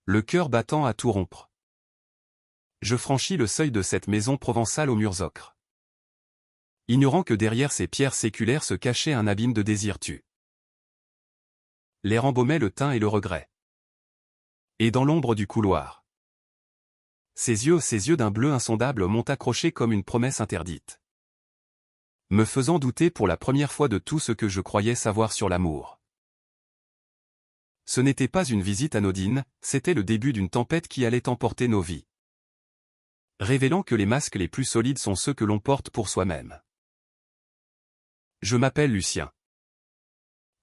le cœur battant à tout rompre. Je franchis le seuil de cette maison provençale aux murs ocre. Ignorant que derrière ces pierres séculaires se cachait un abîme de désir tu. L'air embaumait le teint et le regret. Et dans l'ombre du couloir, ses yeux d'un bleu insondable m'ont accroché comme une promesse interdite, me faisant douter pour la première fois de tout ce que je croyais savoir sur l'amour. Ce n'était pas une visite anodine, c'était le début d'une tempête qui allait emporter nos vies, révélant que les masques les plus solides sont ceux que l'on porte pour soi-même. Je m'appelle Lucien.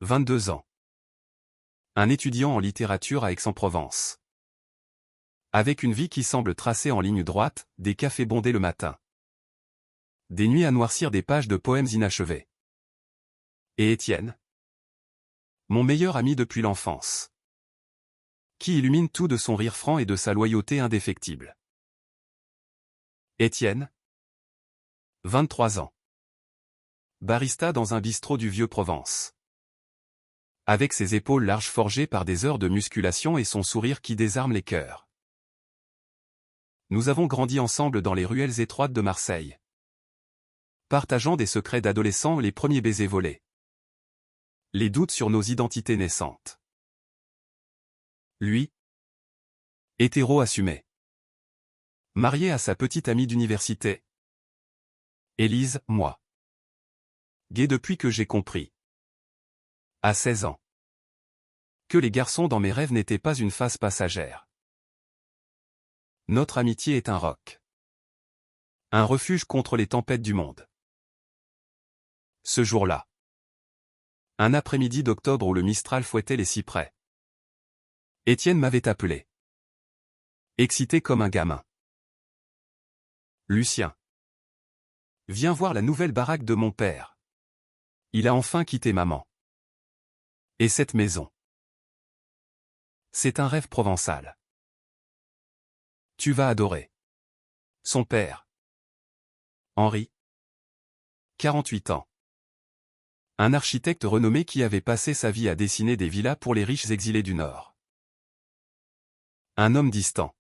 22 ans. Un étudiant en littérature à Aix-en-Provence. Avec une vie qui semble tracée en ligne droite, des cafés bondés le matin. Des nuits à noircir des pages de poèmes inachevés. Et Étienne? Mon meilleur ami depuis l'enfance. Qui illumine tout de son rire franc et de sa loyauté indéfectible. Étienne? 23 ans. Barista dans un bistrot du Vieux-Provence. Avec ses épaules larges forgées par des heures de musculation et son sourire qui désarme les cœurs. Nous avons grandi ensemble dans les ruelles étroites de Marseille, partageant des secrets d'adolescents, les premiers baisers volés, les doutes sur nos identités naissantes. Lui, hétéro assumé, marié à sa petite amie d'université. Élise, moi, gay depuis que j'ai compris, à 16 ans, que les garçons dans mes rêves n'étaient pas une phase passagère. Notre amitié est un roc. Un refuge contre les tempêtes du monde. Ce jour-là. Un après-midi d'octobre où le Mistral fouettait les cyprès. Étienne m'avait appelé. Excité comme un gamin. Lucien. Viens voir la nouvelle baraque de mon père. Il a enfin quitté maman. Et cette maison. C'est un rêve provençal. Tu vas adorer. Son père. Henri. 48 ans. Un architecte renommé qui avait passé sa vie à dessiner des villas pour les riches exilés du Nord. Un homme distant.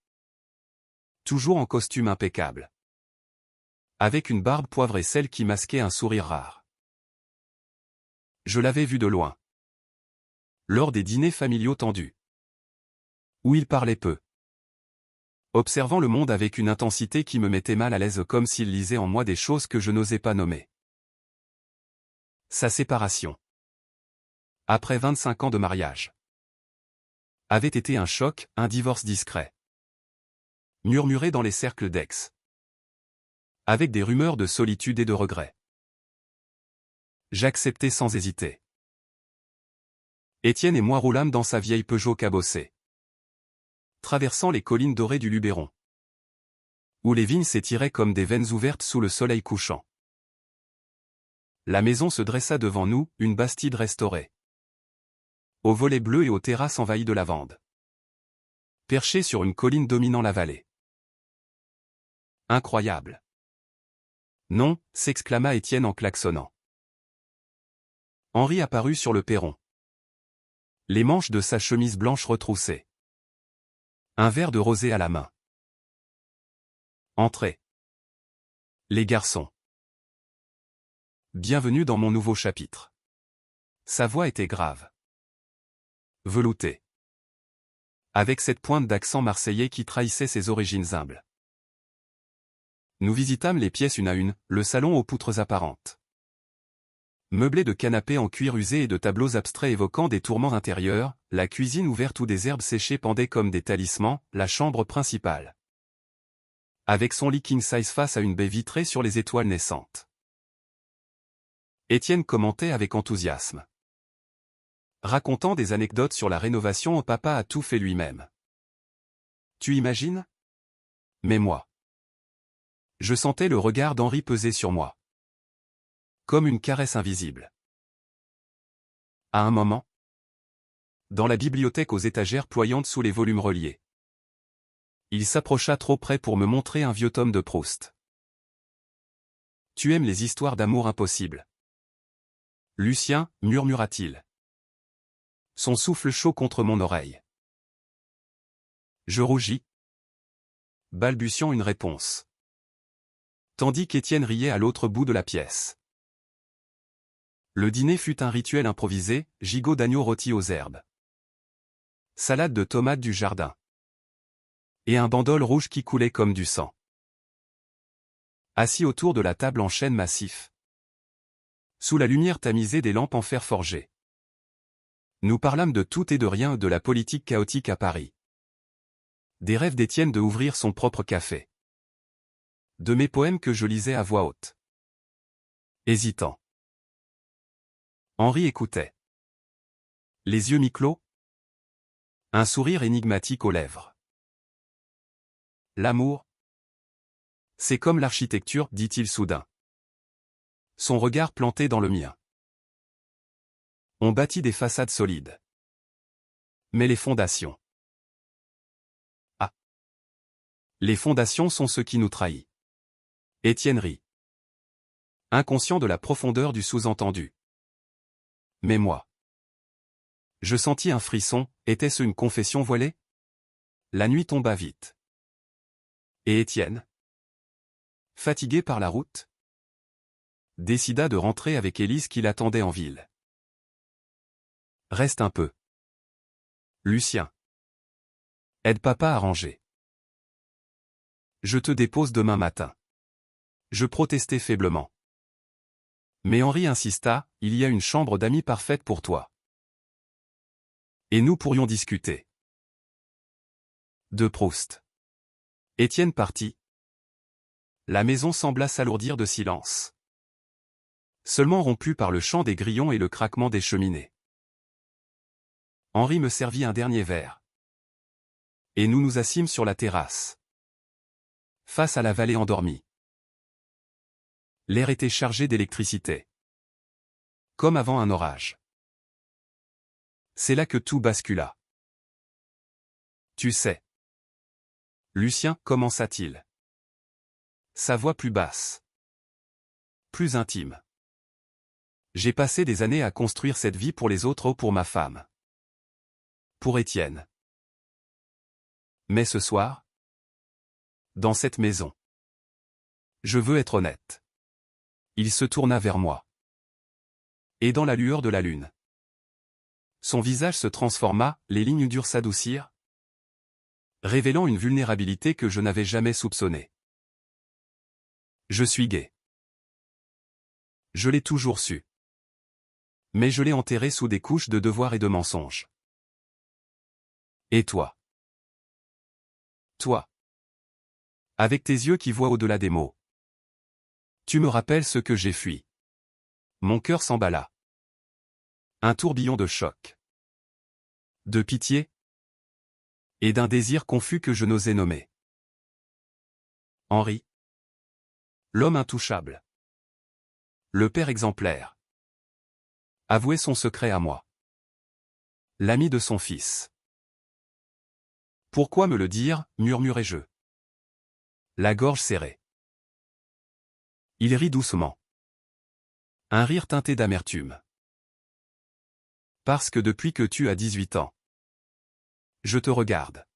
Toujours en costume impeccable. Avec une barbe poivre et sel qui masquait un sourire rare. Je l'avais vu de loin. Lors des dîners familiaux tendus. Où il parlait peu. Observant le monde avec une intensité qui me mettait mal à l'aise comme s'il lisait en moi des choses que je n'osais pas nommer. Sa séparation. Après 25 ans de mariage. Avait été un choc, un divorce discret. Murmuré dans les cercles d'Aix. Avec des rumeurs de solitude et de regret. J'acceptais sans hésiter. Étienne et moi roulâmes dans sa vieille Peugeot cabossée. Traversant les collines dorées du Luberon. Où les vignes s'étiraient comme des veines ouvertes sous le soleil couchant. La maison se dressa devant nous, une bastide restaurée. Aux volets bleus et aux terrasses envahies de lavande. Perchée sur une colline dominant la vallée. Incroyable. Non, s'exclama Étienne en klaxonnant. Henri apparut sur le perron. Les manches de sa chemise blanche retroussées. Un verre de rosé à la main. Entrez. Les garçons. Bienvenue dans mon nouveau chapitre. Sa voix était grave. Veloutée. Avec cette pointe d'accent marseillais qui trahissait ses origines humbles. Nous visitâmes les pièces une à une, le salon aux poutres apparentes. Meublé de canapés en cuir usé et de tableaux abstraits évoquant des tourments intérieurs, la cuisine ouverte où des herbes séchées pendaient comme des talismans, la chambre principale. Avec son lit king size face à une baie vitrée sur les étoiles naissantes. Étienne commentait avec enthousiasme. Racontant des anecdotes sur la rénovation, papa a tout fait lui-même. Tu imagines? Mais moi. Je sentais le regard d'Henri peser sur moi. Comme une caresse invisible. À un moment. Dans la bibliothèque aux étagères ployantes sous les volumes reliés. Il s'approcha trop près pour me montrer un vieux tome de Proust. Tu aimes les histoires d'amour impossibles. Lucien, murmura-t-il. Son souffle chaud contre mon oreille. Je rougis, balbutiant une réponse. Tandis qu'Étienne riait à l'autre bout de la pièce. Le dîner fut un rituel improvisé, gigot d'agneau rôti aux herbes. Salade de tomates du jardin. Et un bandol rouge qui coulait comme du sang. Assis autour de la table en chêne massif. Sous la lumière tamisée des lampes en fer forgé. Nous parlâmes de tout et de rien, de la politique chaotique à Paris. Des rêves d'Étienne de ouvrir son propre café. De mes poèmes que je lisais à voix haute. Hésitant. Henri écoutait. Les yeux mi-clos. Un sourire énigmatique aux lèvres. L'amour, c'est comme l'architecture, dit-il soudain. Son regard planté dans le mien. On bâtit des façades solides. Mais les fondations. Ah. Les fondations sont ce qui nous trahit. Étienne rit. Inconscient de la profondeur du sous-entendu. Mais moi. Je sentis un frisson, était-ce une confession voilée? La nuit tomba vite. Et Étienne, fatigué par la route, décida de rentrer avec Élise qui l'attendait en ville. Reste un peu. Lucien. Aide papa à ranger. Je te dépose demain matin. Je protestai faiblement. Mais Henri insista, il y a une chambre d'amis parfaite pour toi. Et nous pourrions discuter. De Proust. Étienne partit. La maison sembla s'alourdir de silence. Seulement rompu par le chant des grillons et le craquement des cheminées. Henri me servit un dernier verre. Et nous nous assîmes sur la terrasse. Face à la vallée endormie. L'air était chargé d'électricité. Comme avant un orage. C'est là que tout bascula. Tu sais. Lucien, commença-t-il. Sa voix plus basse. Plus intime. J'ai passé des années à construire cette vie pour les autres ou pour ma femme. Pour Étienne. Mais ce soir, dans cette maison, je veux être honnête. Il se tourna vers moi. Et dans la lueur de la lune, son visage se transforma, les lignes dures s'adoucirent, révélant une vulnérabilité que je n'avais jamais soupçonnée. Je suis gay. Je l'ai toujours su. Mais je l'ai enterré sous des couches de devoirs et de mensonges. Et toi? Toi. Avec tes yeux qui voient au-delà des mots. Tu me rappelles ce que j'ai fui. Mon cœur s'emballa. Un tourbillon de choc. De pitié. Et d'un désir confus que je n'osais nommer. Henri. L'homme intouchable. Le père exemplaire. Avouait son secret à moi. L'ami de son fils. Pourquoi me le dire, murmurai-je. La gorge serrée. Il rit doucement. Un rire teinté d'amertume. Parce que depuis que tu as 18 ans, je te regarde.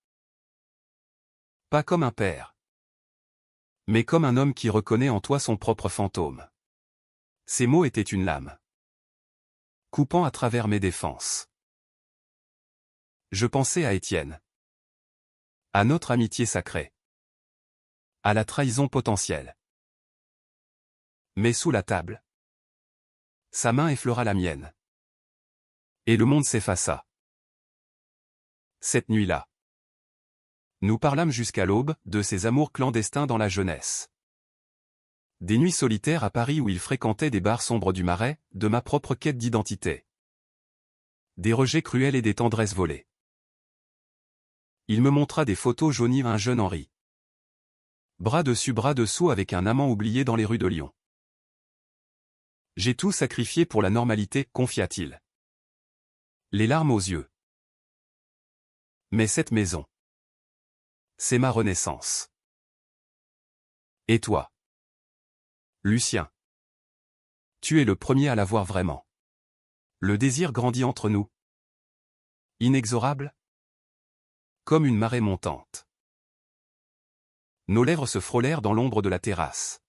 Pas comme un père, mais comme un homme qui reconnaît en toi son propre fantôme. Ces mots étaient une lame, coupant à travers mes défenses. Je pensais à Étienne. À notre amitié sacrée. À la trahison potentielle. Mais sous la table, sa main effleura la mienne. Et le monde s'effaça. Cette nuit-là, nous parlâmes jusqu'à l'aube, de ses amours clandestins dans la jeunesse. Des nuits solitaires à Paris où il fréquentait des bars sombres du Marais, de ma propre quête d'identité. Des rejets cruels et des tendresses volées. Il me montra des photos jaunies d'un jeune Henri. Bras dessus bras dessous avec un amant oublié dans les rues de Lyon. J'ai tout sacrifié pour la normalité, confia-t-il. Les larmes aux yeux. Mais cette maison, c'est ma renaissance. Et toi? Lucien. Tu es le premier à la voir vraiment. Le désir grandit entre nous. Inexorable? Comme une marée montante. Nos lèvres se frôlèrent dans l'ombre de la terrasse.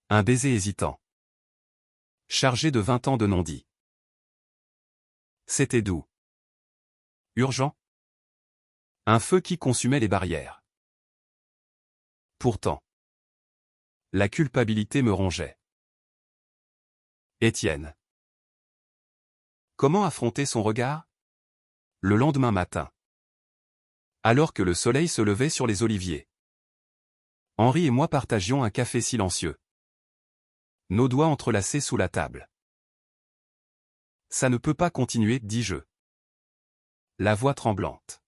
Un baiser hésitant. Chargé de 20 ans de non-dit. C'était doux. Urgent. Un feu qui consumait les barrières. Pourtant. La culpabilité me rongeait. Étienne. Comment affronter son regard? Le lendemain matin. Alors que le soleil se levait sur les oliviers. Henri et moi partagions un café silencieux. Nos doigts entrelacés sous la table. Ça ne peut pas continuer, dis-je. La voix tremblante.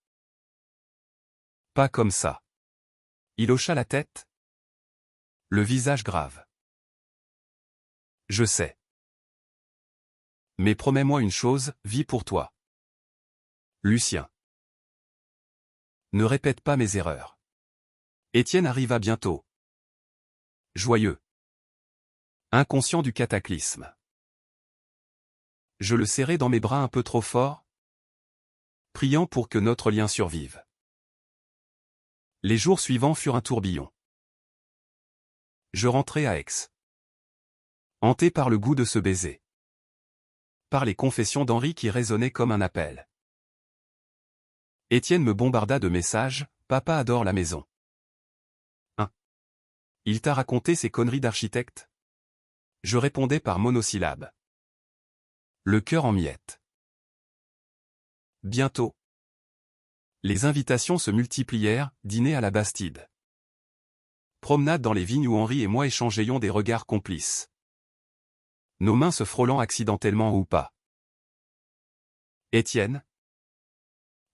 Pas comme ça. Il hocha la tête. Le visage grave. Je sais. Mais promets-moi une chose, vis pour toi. Lucien. Ne répète pas mes erreurs. Étienne arriva bientôt. Joyeux. Inconscient du cataclysme. Je le serrai dans mes bras un peu trop fort, priant pour que notre lien survive. Les jours suivants furent un tourbillon. Je rentrai à Aix. Hanté par le goût de ce baiser. Par les confessions d'Henri qui résonnaient comme un appel. Étienne me bombarda de messages, « Papa adore la maison. » 1. Il t'a raconté ces conneries d'architecte? Je répondais par monosyllabes. Le cœur en miettes. Bientôt. Les invitations se multiplièrent, dîner à la Bastide. Promenade dans les vignes où Henri et moi échangeions des regards complices. Nos mains se frôlant accidentellement ou pas. Étienne,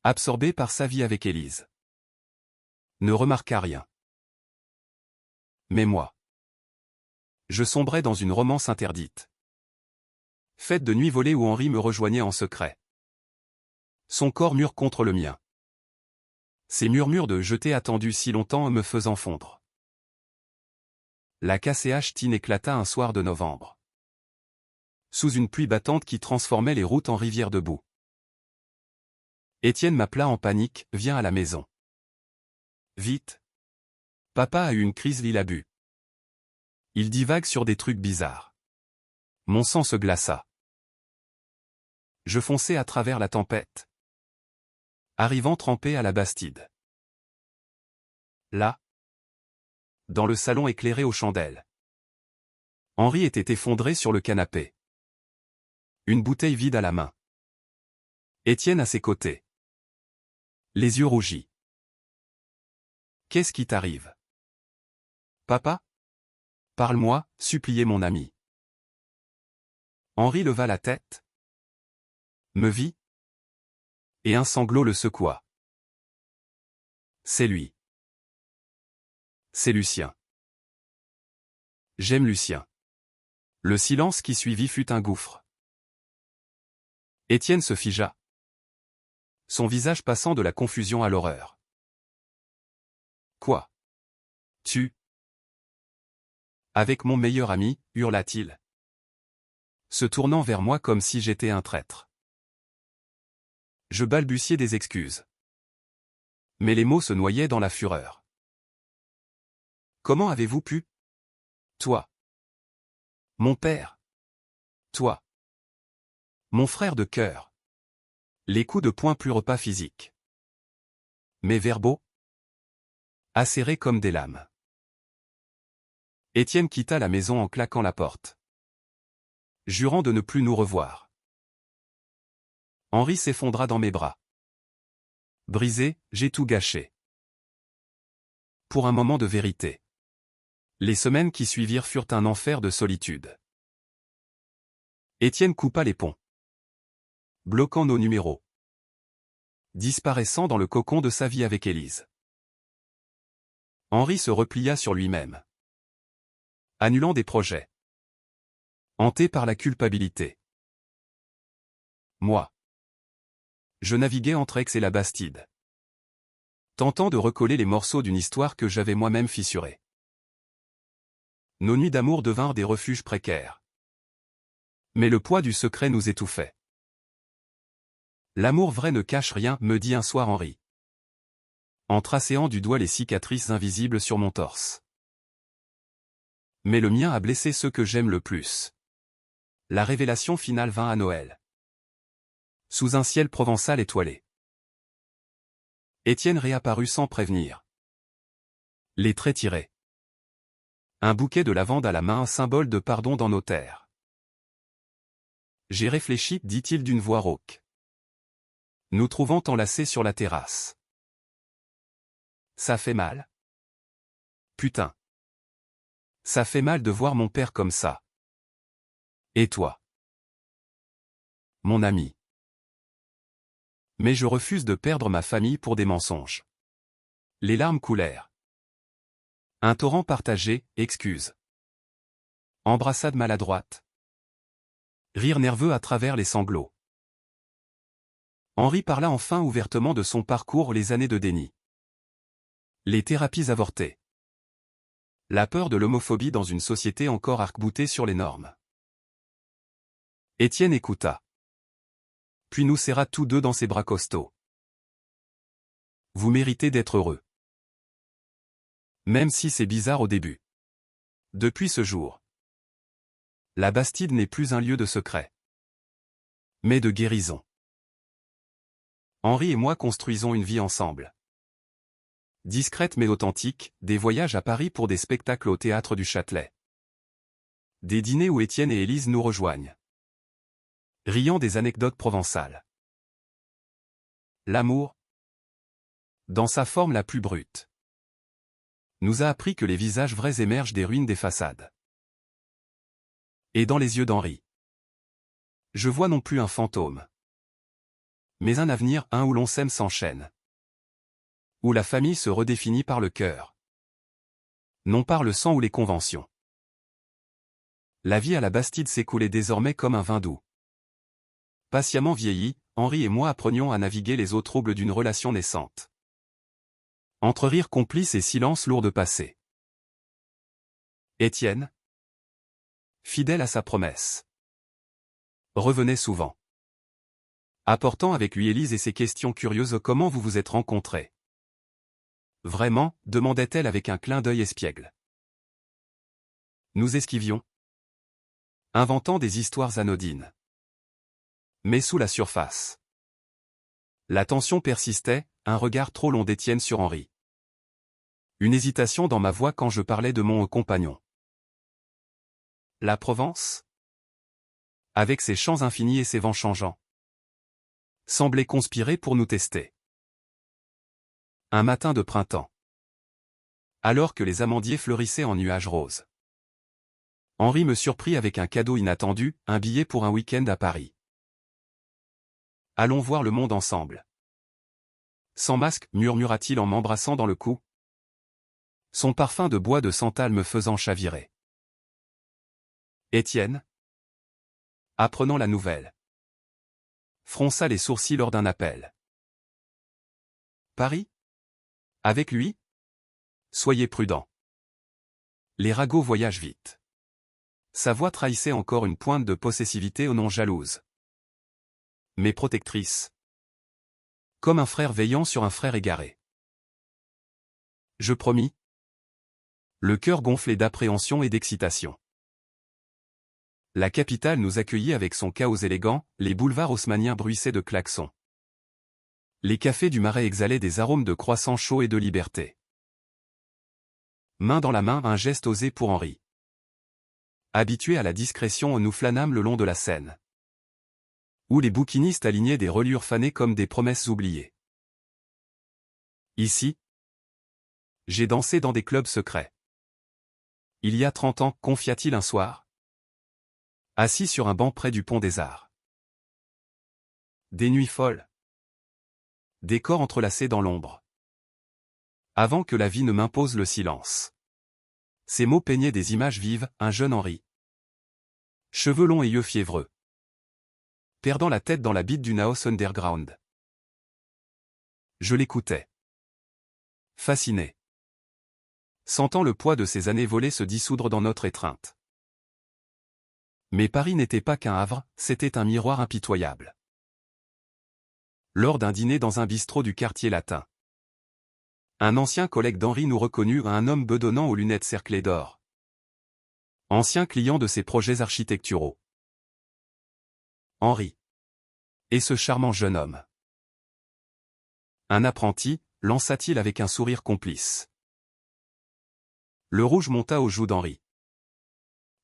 absorbé par sa vie avec Élise, ne remarqua rien. Mais moi, je sombrais dans une romance interdite. Fête de nuit volée où Henri me rejoignait en secret. Son corps mûr contre le mien. Ses murmures de « je t'ai attendu si longtemps » me faisant fondre. La KCH-Tine éclata un soir de novembre. Sous une pluie battante qui transformait les routes en rivières de boue. Étienne m'appela en panique, « Viens à la maison. Vite. Papa a eu une crise l'ilabue. Il divague sur des trucs bizarres. » Mon sang se glaça. Je fonçai à travers la tempête. Arrivant trempé à la Bastide. Là, dans le salon éclairé aux chandelles, Henri était effondré sur le canapé. Une bouteille vide à la main. Étienne à ses côtés. Les yeux rougis. Qu'est-ce qui t'arrive? Papa? Parle-moi, suppliait mon ami. Henri leva la tête. Me vit. Et un sanglot le secoua. C'est lui. C'est Lucien. J'aime Lucien. Le silence qui suivit fut un gouffre. Étienne se figea. Son visage passant de la confusion à l'horreur. Quoi? Tu? Avec mon meilleur ami, hurla-t-il. Se tournant vers moi comme si j'étais un traître. Je balbutiai des excuses. Mais les mots se noyaient dans la fureur. Comment avez-vous pu? Toi. Mon père. Toi. Mon frère de cœur. Les coups de poing plus repas physiques. Mais verbaux? Acérés comme des lames. Étienne quitta la maison en claquant la porte. Jurant de ne plus nous revoir. Henri s'effondra dans mes bras. Brisé, j'ai tout gâché. Pour un moment de vérité. Les semaines qui suivirent furent un enfer de solitude. Étienne coupa les ponts. Bloquant nos numéros. Disparaissant dans le cocon de sa vie avec Élise. Henri se replia sur lui-même. Annulant des projets. Hanté par la culpabilité. Moi. Je naviguais entre Aix et la Bastide. Tentant de recoller les morceaux d'une histoire que j'avais moi-même fissurée. Nos nuits d'amour devinrent des refuges précaires. Mais le poids du secret nous étouffait. L'amour vrai ne cache rien, me dit un soir Henri. en tracéant du doigt les cicatrices invisibles sur mon torse. Mais le mien a blessé ceux que j'aime le plus. La révélation finale vint à Noël. Sous un ciel provençal étoilé. Étienne réapparut sans prévenir. Les traits tirés. Un bouquet de lavande à la main, un symbole de pardon dans nos terres. J'ai réfléchi, dit-il d'une voix rauque. Nous trouvant enlacés sur la terrasse. Ça fait mal. Putain. Ça fait mal de voir mon père comme ça. Et toi? Mon ami. Mais je refuse de perdre ma famille pour des mensonges. Les larmes coulèrent. Un torrent partagé, excuse. Embrassade maladroite. Rire nerveux à travers les sanglots. Henri parla enfin ouvertement de son parcours, les années de déni. Les thérapies avortées. La peur de l'homophobie dans une société encore arc-boutée sur les normes. Étienne écouta. Puis nous serra tous deux dans ses bras costauds. Vous méritez d'être heureux. Même si c'est bizarre au début. Depuis ce jour, la Bastide n'est plus un lieu de secret, mais de guérison. Henri et moi construisons une vie ensemble. Discrète mais authentique, des voyages à Paris pour des spectacles au théâtre du Châtelet. Des dîners où Étienne et Élise nous rejoignent. Riant des anecdotes provençales. L'amour, dans sa forme la plus brute, nous a appris que les visages vrais émergent des ruines des façades. Et dans les yeux d'Henri, je vois non plus un fantôme, mais un avenir, un où l'on s'aime sans chaîne. Où la famille se redéfinit par le cœur. Non par le sang ou les conventions. La vie à la Bastide s'écoulait désormais comme un vin doux. Patiemment vieilli, Henri et moi apprenions à naviguer les eaux troubles d'une relation naissante. Entre rires complices et silence lourd de passé. Étienne, fidèle à sa promesse, revenait souvent. Apportant avec lui Élise et ses questions curieuses. Comment vous vous êtes rencontrés? Vraiment, demandait-elle avec un clin d'œil espiègle. Nous esquivions, inventant des histoires anodines. Mais sous la surface, la tension persistait, un regard trop long d'Étienne sur Henri. Une hésitation dans ma voix quand je parlais de mon compagnon. La Provence, avec ses champs infinis et ses vents changeants, semblait conspirer pour nous tester. Un matin de printemps, alors que les amandiers fleurissaient en nuages roses, Henri me surprit avec un cadeau inattendu, un billet pour un week-end à Paris. Allons voir le monde ensemble. Sans masque, murmura-t-il en m'embrassant dans le cou. Son parfum de bois de santal me faisant chavirer. Étienne, apprenant la nouvelle, fronça les sourcils lors d'un appel. Paris? Avec lui? Soyez prudent. Les ragots voyagent vite. Sa voix trahissait encore une pointe de possessivité au nom jalouse. Mais protectrice. Comme un frère veillant sur un frère égaré. Je promis. Le cœur gonflé d'appréhension et d'excitation. La capitale nous accueillit avec son chaos élégant, les boulevards haussmanniens bruissaient de klaxons. Les cafés du Marais exhalaient des arômes de croissants chauds et de liberté. Main dans la main, un geste osé pour Henri. Habitué à la discrétion, nous flânâmes le long de la Seine, où les bouquinistes alignaient des reliures fanées comme des promesses oubliées. Ici, j'ai dansé dans des clubs secrets. Il y a 30 ans, confia-t-il un soir, assis sur un banc près du pont des Arts. Des nuits folles. Des corps entrelacés dans l'ombre. Avant que la vie ne m'impose le silence. Ces mots peignaient des images vives, un jeune Henri. Cheveux longs et yeux fiévreux. Perdant la tête dans la bite du Naos underground. Je l'écoutais. Fasciné. Sentant le poids de ces années volées se dissoudre dans notre étreinte. Mais Paris n'était pas qu'un havre, c'était un miroir impitoyable. Lors d'un dîner dans un bistrot du quartier latin. Un ancien collègue d'Henri nous reconnut à un homme bedonnant aux lunettes cerclées d'or. Ancien client de ses projets architecturaux. Henri. Et ce charmant jeune homme. Un apprenti, lança-t-il avec un sourire complice. Le rouge monta aux joues d'Henri.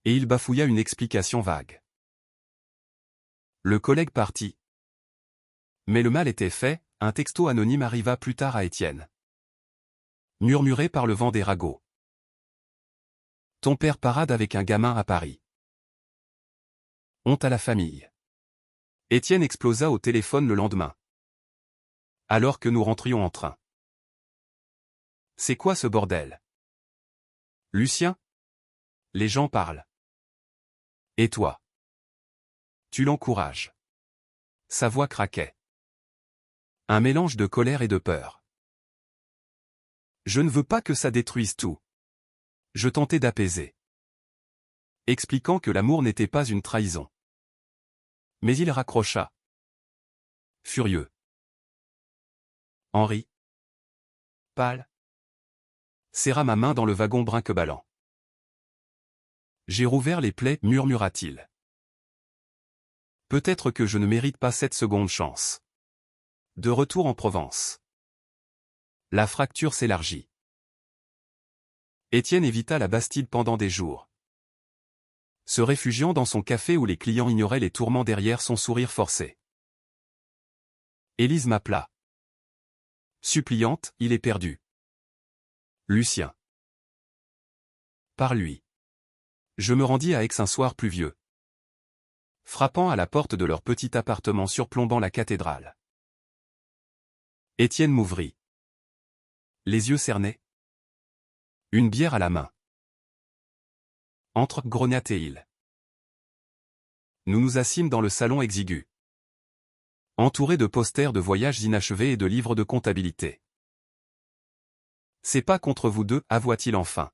Et il bafouilla une explication vague. Le collègue partit. Mais le mal était fait, un texto anonyme arriva plus tard à Étienne. Murmuré par le vent des ragots. Ton père parade avec un gamin à Paris. Honte à la famille. Étienne explosa au téléphone le lendemain. Alors que nous rentrions en train. C'est quoi ce bordel? Lucien? Les gens parlent. Et toi? Tu l'encourages. Sa voix craquait. Un mélange de colère et de peur. Je ne veux pas que ça détruise tout. Je tentais d'apaiser. Expliquant que l'amour n'était pas une trahison. Mais il raccrocha. Furieux. Henri. Pâle. Serra ma main dans le wagon brinque-ballant. J'ai rouvert les plaies, murmura-t-il. Peut-être que je ne mérite pas cette seconde chance. De retour en Provence. La fracture s'élargit. Étienne évita la Bastide pendant des jours. Se réfugiant dans son café où les clients ignoraient les tourments derrière son sourire forcé. Élise m'appela. Suppliante, il est perdu. Lucien. Par lui. Je me rendis à Aix un soir pluvieux. Frappant à la porte de leur petit appartement surplombant la cathédrale. Étienne m'ouvrit. Les yeux cernés. Une bière à la main. Entre, grognatait-il. Nous nous assîmes dans le salon exigu. Entouré de posters de voyages inachevés et de livres de comptabilité. C'est pas contre vous deux, avoua-t-il enfin.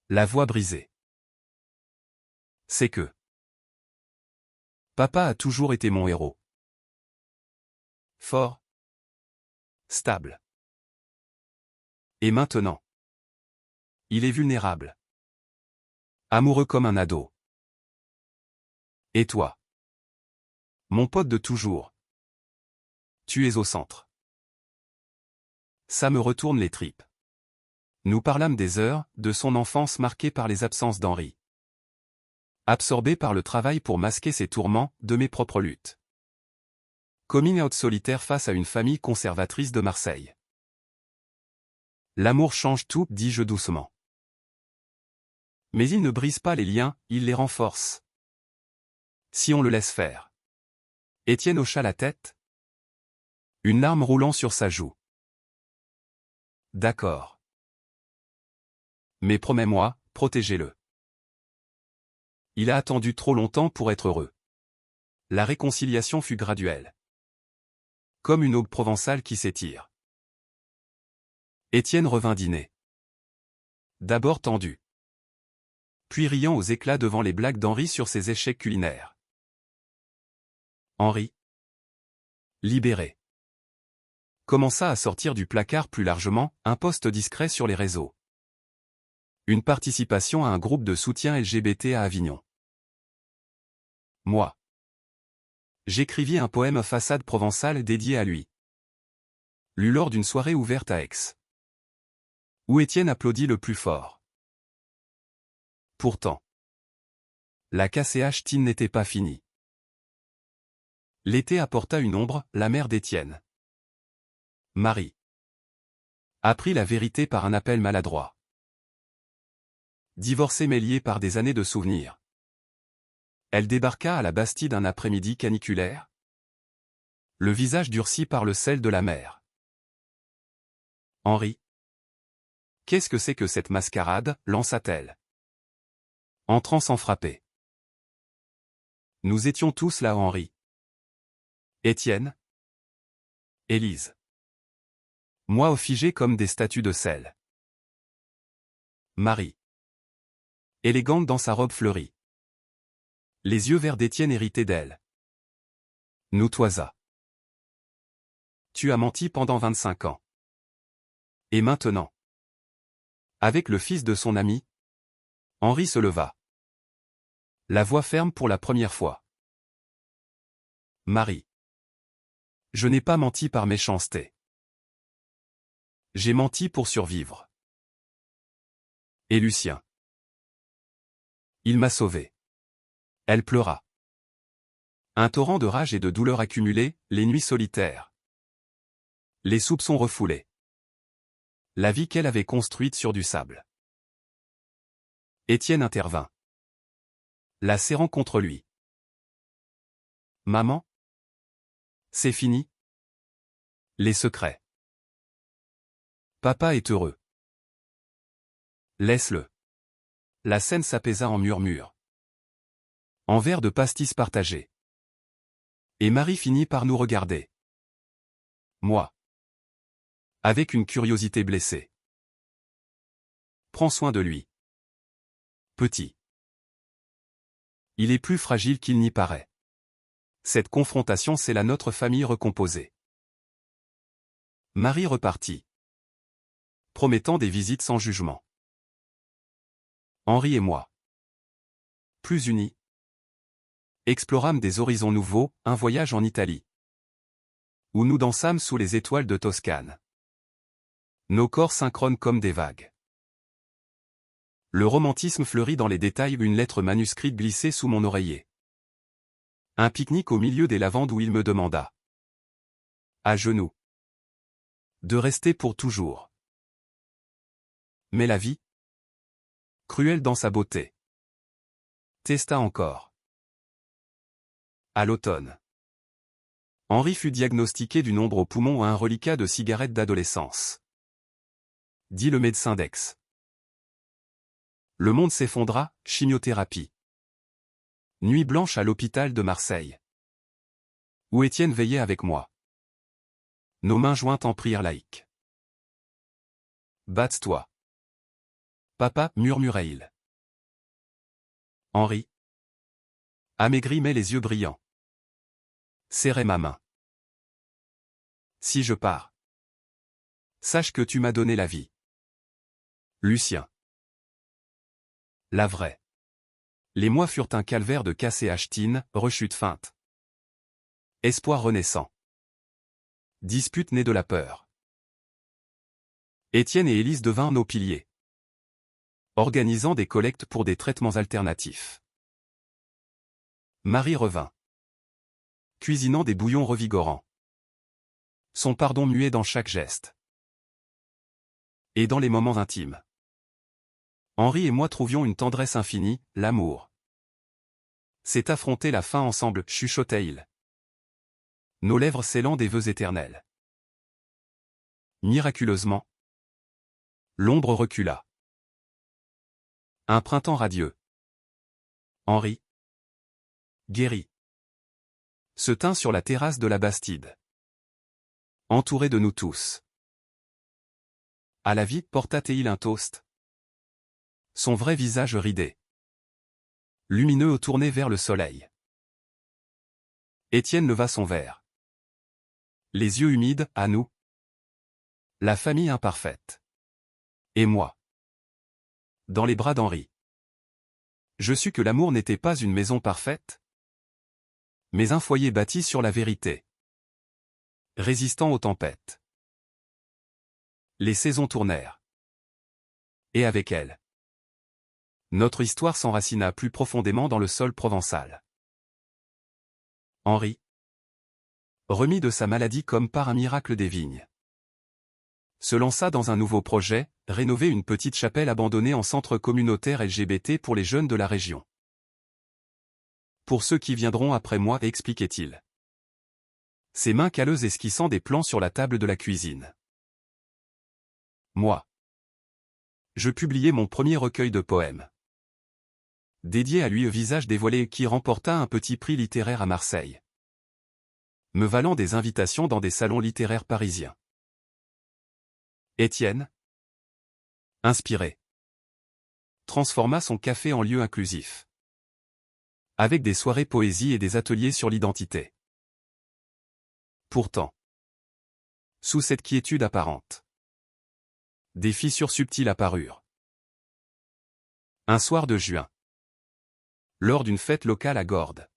La voix brisée. C'est que... Papa a toujours été mon héros. Fort. Stable. Et maintenant? Il est vulnérable. Amoureux comme un ado. Et toi? Mon pote de toujours. Tu es au centre. Ça me retourne les tripes. Nous parlâmes des heures, de son enfance marquée par les absences d'Henri. Absorbé par le travail pour masquer ses tourments, de mes propres luttes. Coming out solitaire face à une famille conservatrice de Marseille. L'amour change tout, dis-je doucement. Mais il ne brise pas les liens, il les renforce. Si on le laisse faire. Étienne hocha la tête. Une larme roulant sur sa joue. D'accord. Mais promets-moi, protégez-le. Il a attendu trop longtemps pour être heureux. La réconciliation fut graduelle. Comme une aube provençale qui s'étire. Étienne revint dîner. D'abord tendu. Puis riant aux éclats devant les blagues d'Henri sur ses échecs culinaires. Henri, libéré, commença à sortir du placard plus largement, un post discret sur les réseaux. Une participation à un groupe de soutien LGBT à Avignon. Moi. J'écrivis un poème façade provençale dédié à lui. Lu lors d'une soirée ouverte à Aix. Où Étienne applaudit le plus fort. Pourtant. La KCH-tine n'était pas finie. L'été apporta une ombre, la mère d'Étienne. Marie. Apprit la vérité par un appel maladroit. Divorcée mais liée par des années de souvenirs. Elle débarqua à la Bastide un après-midi caniculaire. Le visage durci par le sel de la mer. Henri. Qu'est-ce que c'est que cette mascarade, lança-t-elle. Entrant sans frapper. Nous étions tous là, Henri. Étienne. Élise. Moi au figé comme des statues de sel. Marie. Élégante dans sa robe fleurie. Les yeux verts d'Étienne hérités d'elle. Nous toisa. Tu as menti pendant 25 ans. Et maintenant? Avec le fils de son ami? Henri se leva. La voix ferme pour la première fois. Marie. Je n'ai pas menti par méchanceté. J'ai menti pour survivre. Et Lucien. Il m'a sauvé. Elle pleura. Un torrent de rage et de douleur accumulées, les nuits solitaires. Les soupçons refoulés. La vie qu'elle avait construite sur du sable. Étienne intervint. La serrant contre lui. Maman? C'est fini? Les secrets. Papa est heureux. Laisse-le. La scène s'apaisa en murmures. En verre de pastis partagé. Et Marie finit par nous regarder. Moi. Avec une curiosité blessée. Prends soin de lui. Petit. Il est plus fragile qu'il n'y paraît. Cette confrontation, c'est la notre famille recomposée. Marie repartit. Promettant des visites sans jugement. Henri et moi. Plus unis. Explorâmes des horizons nouveaux, un voyage en Italie. Où nous dansâmes sous les étoiles de Toscane. Nos corps synchrones comme des vagues. Le romantisme fleurit dans les détails, une lettre manuscrite glissée sous mon oreiller. Un pique-nique au milieu des lavandes où il me demanda. À genoux. De rester pour toujours. Mais la vie, cruelle dans sa beauté, testa encore. À l'automne. Henri fut diagnostiqué d'une ombre au poumon à un reliquat de cigarettes d'adolescence. Dit le médecin d'Aix. Le monde s'effondra, chimiothérapie. Nuit blanche à l'hôpital de Marseille. Où Étienne veillait avec moi. Nos mains jointes en prière laïque. Batte-toi. Papa, murmurait-il. Henri. Amaigri mais les yeux brillants. Serrait ma main. Si je pars. Sache que tu m'as donné la vie. Lucien. La vraie. Les mois furent un calvaire de casse et achetine, rechute feinte. Espoir renaissant. Dispute née de la peur. Étienne et Élise devinrent nos piliers. Organisant des collectes pour des traitements alternatifs. Marie revint. Cuisinant des bouillons revigorants. Son pardon muet dans chaque geste. Et dans les moments intimes. Henri et moi trouvions une tendresse infinie, l'amour. C'est affronter la fin ensemble, chuchotait-il. Nos lèvres scellant des vœux éternels. Miraculeusement. L'ombre recula. Un printemps radieux. Henri. Guéri. Se tint sur la terrasse de la Bastide. Entouré de nous tous. À la vie, porta-t-il un toast. Son vrai visage ridé. Lumineux tourné vers le soleil. Étienne leva son verre. Les yeux humides, à nous. La famille imparfaite. Et moi. Dans les bras d'Henri. Je sus que l'amour n'était pas une maison parfaite, mais un foyer bâti sur la vérité. Résistant aux tempêtes. Les saisons tournèrent. Et avec elles, notre histoire s'enracina plus profondément dans le sol provençal. Henri. Remis de sa maladie comme par un miracle des vignes. Se lança dans un nouveau projet, rénover une petite chapelle abandonnée en centre communautaire LGBT pour les jeunes de la région. Pour ceux qui viendront après moi, expliquait-il. Ses mains calleuses esquissant des plans sur la table de la cuisine. Moi. Je publiai mon premier recueil de poèmes. Dédié à lui au visage dévoilé qui remporta un petit prix littéraire à Marseille. Me valant des invitations dans des salons littéraires parisiens. Étienne. Inspiré. Transforma son café en lieu inclusif. Avec des soirées poésie et des ateliers sur l'identité. Pourtant. Sous cette quiétude apparente. Des fissures subtiles apparurent. Un soir de juin. Lors d'une fête locale à Gordes.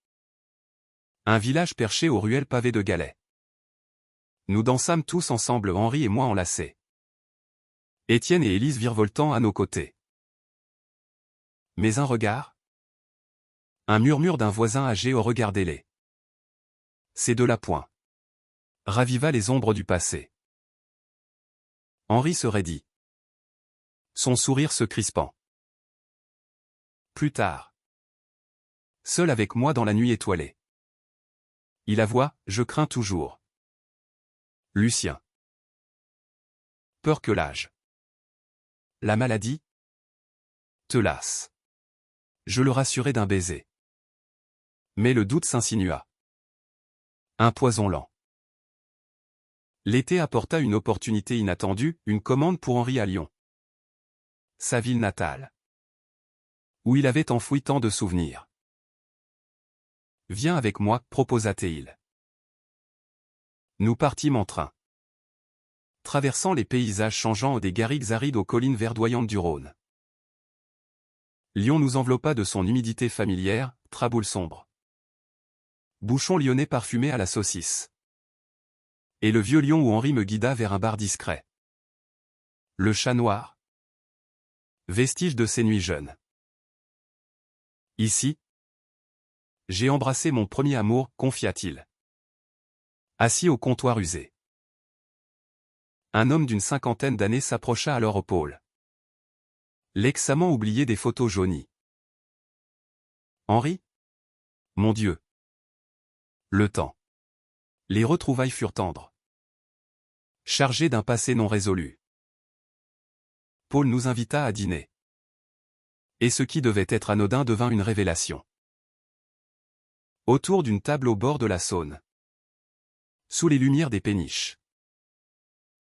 Un village perché aux ruelles pavées de galets. Nous dansâmes tous ensemble, Henri et moi enlacés. Étienne et Élise virevoltant à nos côtés. Mais un regard? Un murmure d'un voisin âgé au regard ailé. C'est de la point. Raviva les ombres du passé. Henri se raidit. Son sourire se crispant. Plus tard. Seul avec moi dans la nuit étoilée. Il avoua, je crains toujours. Lucien. Peur que l'âge. La maladie te lasse. Je le rassurai d'un baiser. Mais le doute s'insinua. Un poison lent. L'été apporta une opportunité inattendue, une commande pour Henri à Lyon. Sa ville natale. Où il avait enfoui tant de souvenirs. Viens avec moi, proposa-t-il. Nous partîmes en train. Traversant les paysages changeants des garrigues arides aux collines verdoyantes du Rhône. Lyon nous enveloppa de son humidité familière, traboule sombre. Bouchon lyonnais parfumé à la saucisse. Et le vieux Lyon où Henri me guida vers un bar discret. Le chat noir. Vestige de ses nuits jeunes. Ici, j'ai embrassé mon premier amour, confia-t-il. Assis au comptoir usé. Un homme d'une cinquantaine d'années s'approcha alors au pôle. L'ex-amant oublié des photos jaunies. Henri? Mon Dieu. Le temps. Les retrouvailles furent tendres. Chargées d'un passé non résolu. Paul nous invita à dîner. Et ce qui devait être anodin devint une révélation. Autour d'une table au bord de la Saône. Sous les lumières des péniches.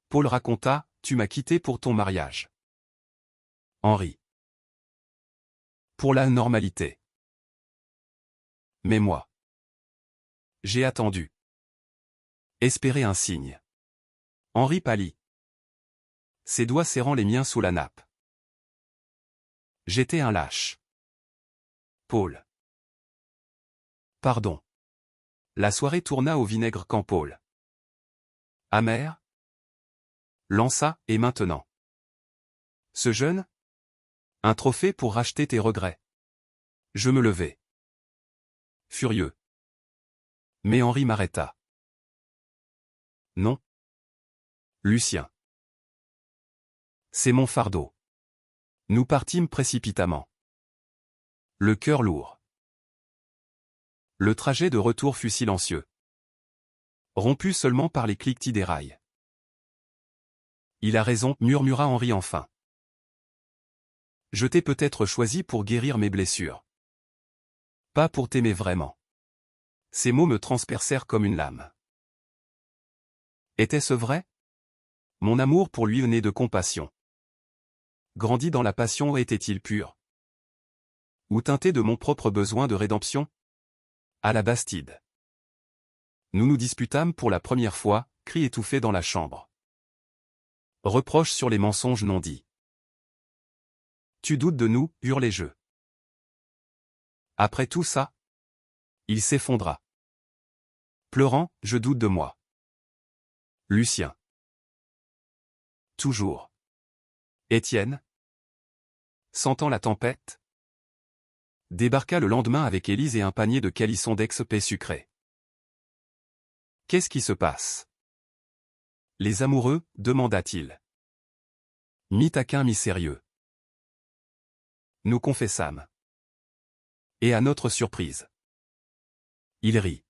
Paul raconta, tu m'as quitté pour ton mariage. Henri. Pour la normalité. Mais moi. J'ai attendu. Espéré un signe. Henri pâlit. Ses doigts serrant les miens sous la nappe. J'étais un lâche. Paul. Pardon. La soirée tourna au vinaigre quand Paul. Amer. Lança, et maintenant. Ce jeune? Un trophée pour racheter tes regrets. Je me levai. Furieux. Mais Henri m'arrêta. Non. Lucien. C'est mon fardeau. Nous partîmes précipitamment. Le cœur lourd. Le trajet de retour fut silencieux. Rompu seulement par les cliquetis des rails. Il a raison, murmura Henri enfin. Je t'ai peut-être choisi pour guérir mes blessures. Pas pour t'aimer vraiment. Ces mots me transpercèrent comme une lame. Était-ce vrai? Mon amour pour lui né de compassion. Grandi dans la passion était-il pur? Ou teinté de mon propre besoin de rédemption? À la Bastide. Nous nous disputâmes pour la première fois, cris étouffés dans la chambre. Reproches sur les mensonges non dits. Tu doutes de nous, hurlai-je. Après tout ça? Il s'effondra. Pleurant, je doute de moi. Lucien. Toujours. Étienne. Sentant la tempête. Débarqua le lendemain avec Élise et un panier de calissons d'ex-paix sucrés. Qu'est-ce qui se passe? Les amoureux, demanda-t-il. Mi-taquin, mi-sérieux. Nous confessâmes. Et à notre surprise. Il rit.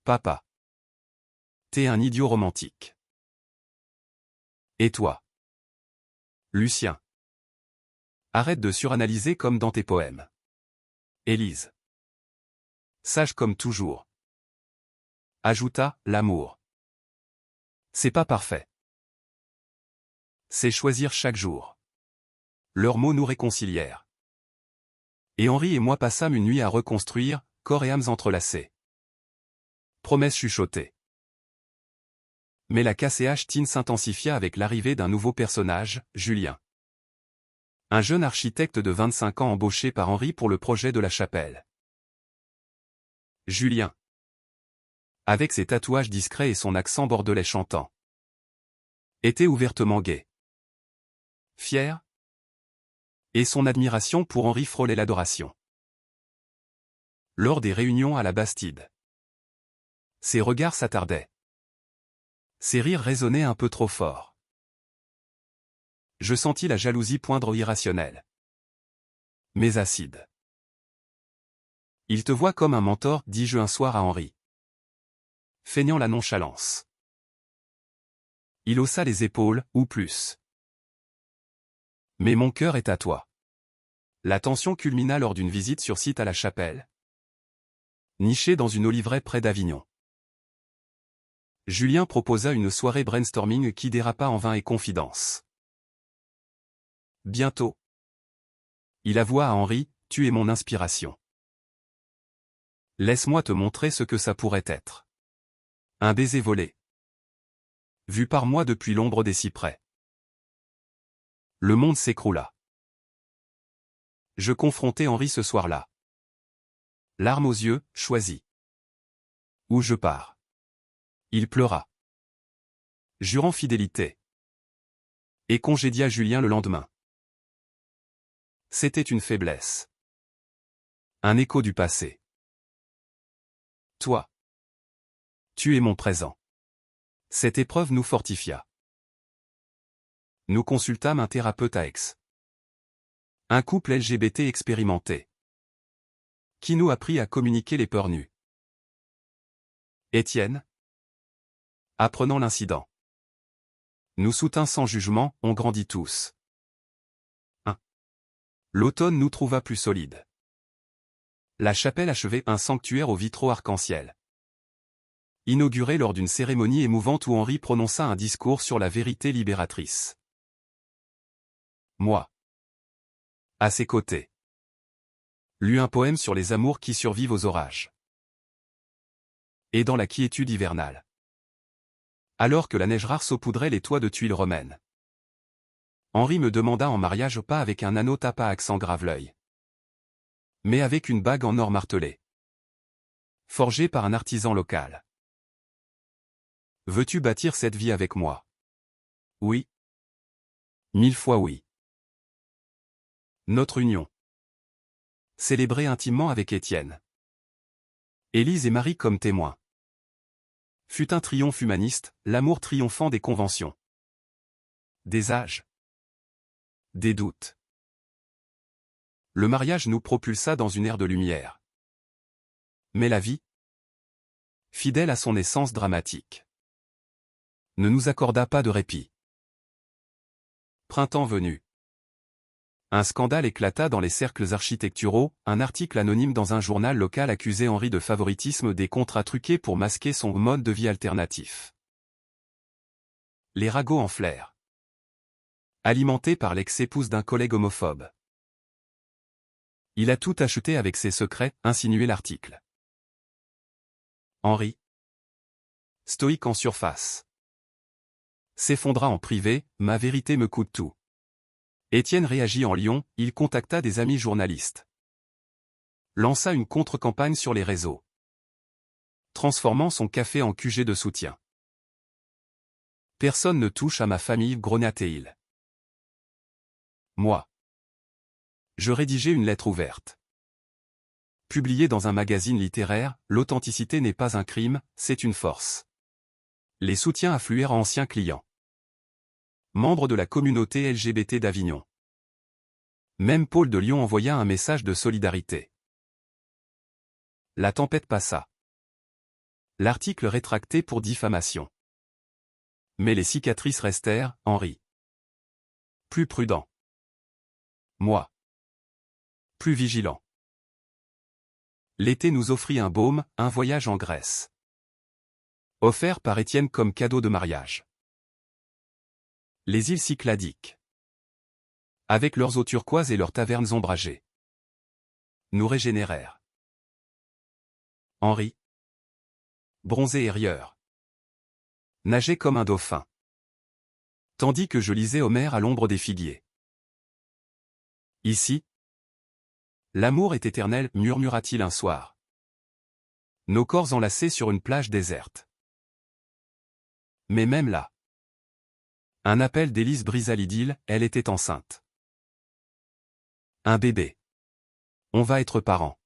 Papa. T'es un idiot romantique. Et toi? Lucien. Arrête de suranalyser comme dans tes poèmes. Élise. Sage comme toujours. Ajouta, l'amour. C'est pas parfait. C'est choisir chaque jour. Leurs mots nous réconcilièrent. Et Henri et moi passâmes une nuit à reconstruire, corps et âmes entrelacés. Promesses chuchotées. Mais la KCH Teen s'intensifia avec l'arrivée d'un nouveau personnage, Julien. Un jeune architecte de 25 ans embauché par Henri pour le projet de la chapelle. Julien. Avec ses tatouages discrets et son accent bordelais chantant. Était ouvertement gai. Fier. Et son admiration pour Henri frôlait l'adoration. Lors des réunions à la Bastide. Ses regards s'attardaient. Ses rires résonnaient un peu trop fort. Je sentis la jalousie poindre irrationnelle. Mais acide. Il te voit comme un mentor, dis-je un soir à Henri. Feignant la nonchalance. Il haussa les épaules, ou plus. Mais mon cœur est à toi. La tension culmina lors d'une visite sur site à la chapelle. Niché dans une oliveraie près d'Avignon. Julien proposa une soirée brainstorming qui dérapa en vin et confidence. Bientôt. Il avoua à Henri, tu es mon inspiration. Laisse-moi te montrer ce que ça pourrait être. Un baiser volé. Vu par moi depuis l'ombre des cyprès. Le monde s'écroula. Je confrontai Henri ce soir-là. Larmes aux yeux, choisi. Où je pars. Il pleura. Jurant fidélité. Et congédia Julien le lendemain. C'était une faiblesse. Un écho du passé. Toi. Tu es mon présent. Cette épreuve nous fortifia. Nous consultâmes un thérapeute à Aix. Un couple LGBT expérimenté. Qui nous apprit à communiquer les peurs nues. Étienne. Apprenant l'incident. Nous soutint sans jugement, on grandit tous. 1. L'automne nous trouva plus solides. La chapelle achevait un sanctuaire aux vitraux arc-en-ciel. Inauguré lors d'une cérémonie émouvante où Henri prononça un discours sur la vérité libératrice. Moi. À ses côtés. Lut un poème sur les amours qui survivent aux orages. Et dans la quiétude hivernale. Alors que la neige rare saupoudrait les toits de tuiles romaines. Henri me demanda en mariage pas avec un anneau tapa à accent grave-l'œil. Mais avec une bague en or martelée. Forgée par un artisan local. Veux-tu bâtir cette vie avec moi? Oui. 1000 fois oui. Notre union. Célébrée intimement avec Étienne. Élise et Marie comme témoins. Fut un triomphe humaniste, l'amour triomphant des conventions. Des âges. Des doutes. Le mariage nous propulsa dans une ère de lumière. Mais la vie, fidèle à son essence dramatique, ne nous accorda pas de répit. Printemps venu. Un scandale éclata dans les cercles architecturaux, un article anonyme dans un journal local accusait Henri de favoritisme des contrats truqués pour masquer son mode de vie alternatif. Les ragots enflèrent. Alimentés par l'ex-épouse d'un collègue homophobe. Il a tout acheté avec ses secrets, insinuait l'article. Henri. Stoïque en surface. S'effondra en privé, ma vérité me coûte tout. Étienne réagit en Lyon, il contacta des amis journalistes. Lança une contre-campagne sur les réseaux. Transformant son café en QG de soutien. Personne ne touche à ma famille, grognatait-il. Moi. Je rédigeai une lettre ouverte. Publiée dans un magazine littéraire, l'authenticité n'est pas un crime, c'est une force. Les soutiens affluèrent à anciens clients. Membre de la communauté LGBT d'Avignon. Même Paul de Lyon envoya un message de solidarité. La tempête passa. L'article rétracté pour diffamation. Mais les cicatrices restèrent, Henri. Plus prudent. Moi. Plus vigilant. L'été nous offrit un baume, un voyage en Grèce. Offert par Étienne comme cadeau de mariage. Les îles Cycladiques. Avec leurs eaux turquoises et leurs tavernes ombragées. Nous régénérèrent. Henri. Bronzé et rieur. nageait comme un dauphin. Tandis que je lisais Homère à l'ombre des figuiers. Ici, l'amour est éternel, murmura-t-il un soir. Nos corps enlacés sur une plage déserte. Mais même là, un appel d'Élise brisa l'idylle, elle était enceinte. Un bébé. On va être parents.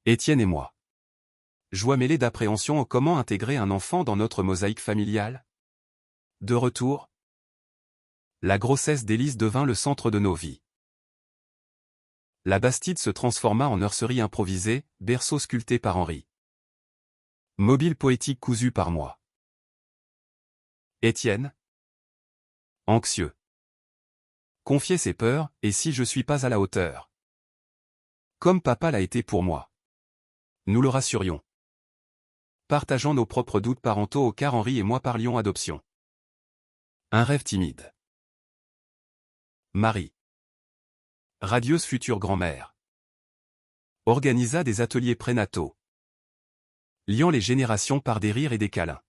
Étienne et moi. Joie mêlée d'appréhension. Comment intégrer un enfant dans notre mosaïque familiale? De retour, la grossesse d'Élise devint le centre de nos vies. La Bastide se transforma en nurserie improvisée, berceau sculpté par Henri. Mobile poétique cousu par moi. Étienne, anxieux, confiait ses peurs, et si je suis pas à la hauteur? Comme papa l'a été pour moi. Nous le rassurions. Partageant nos propres doutes parentaux car Henri et moi parlions adoption. Un rêve timide. Marie, radieuse future grand-mère, organisa des ateliers prénataux, liant les générations par des rires et des câlins.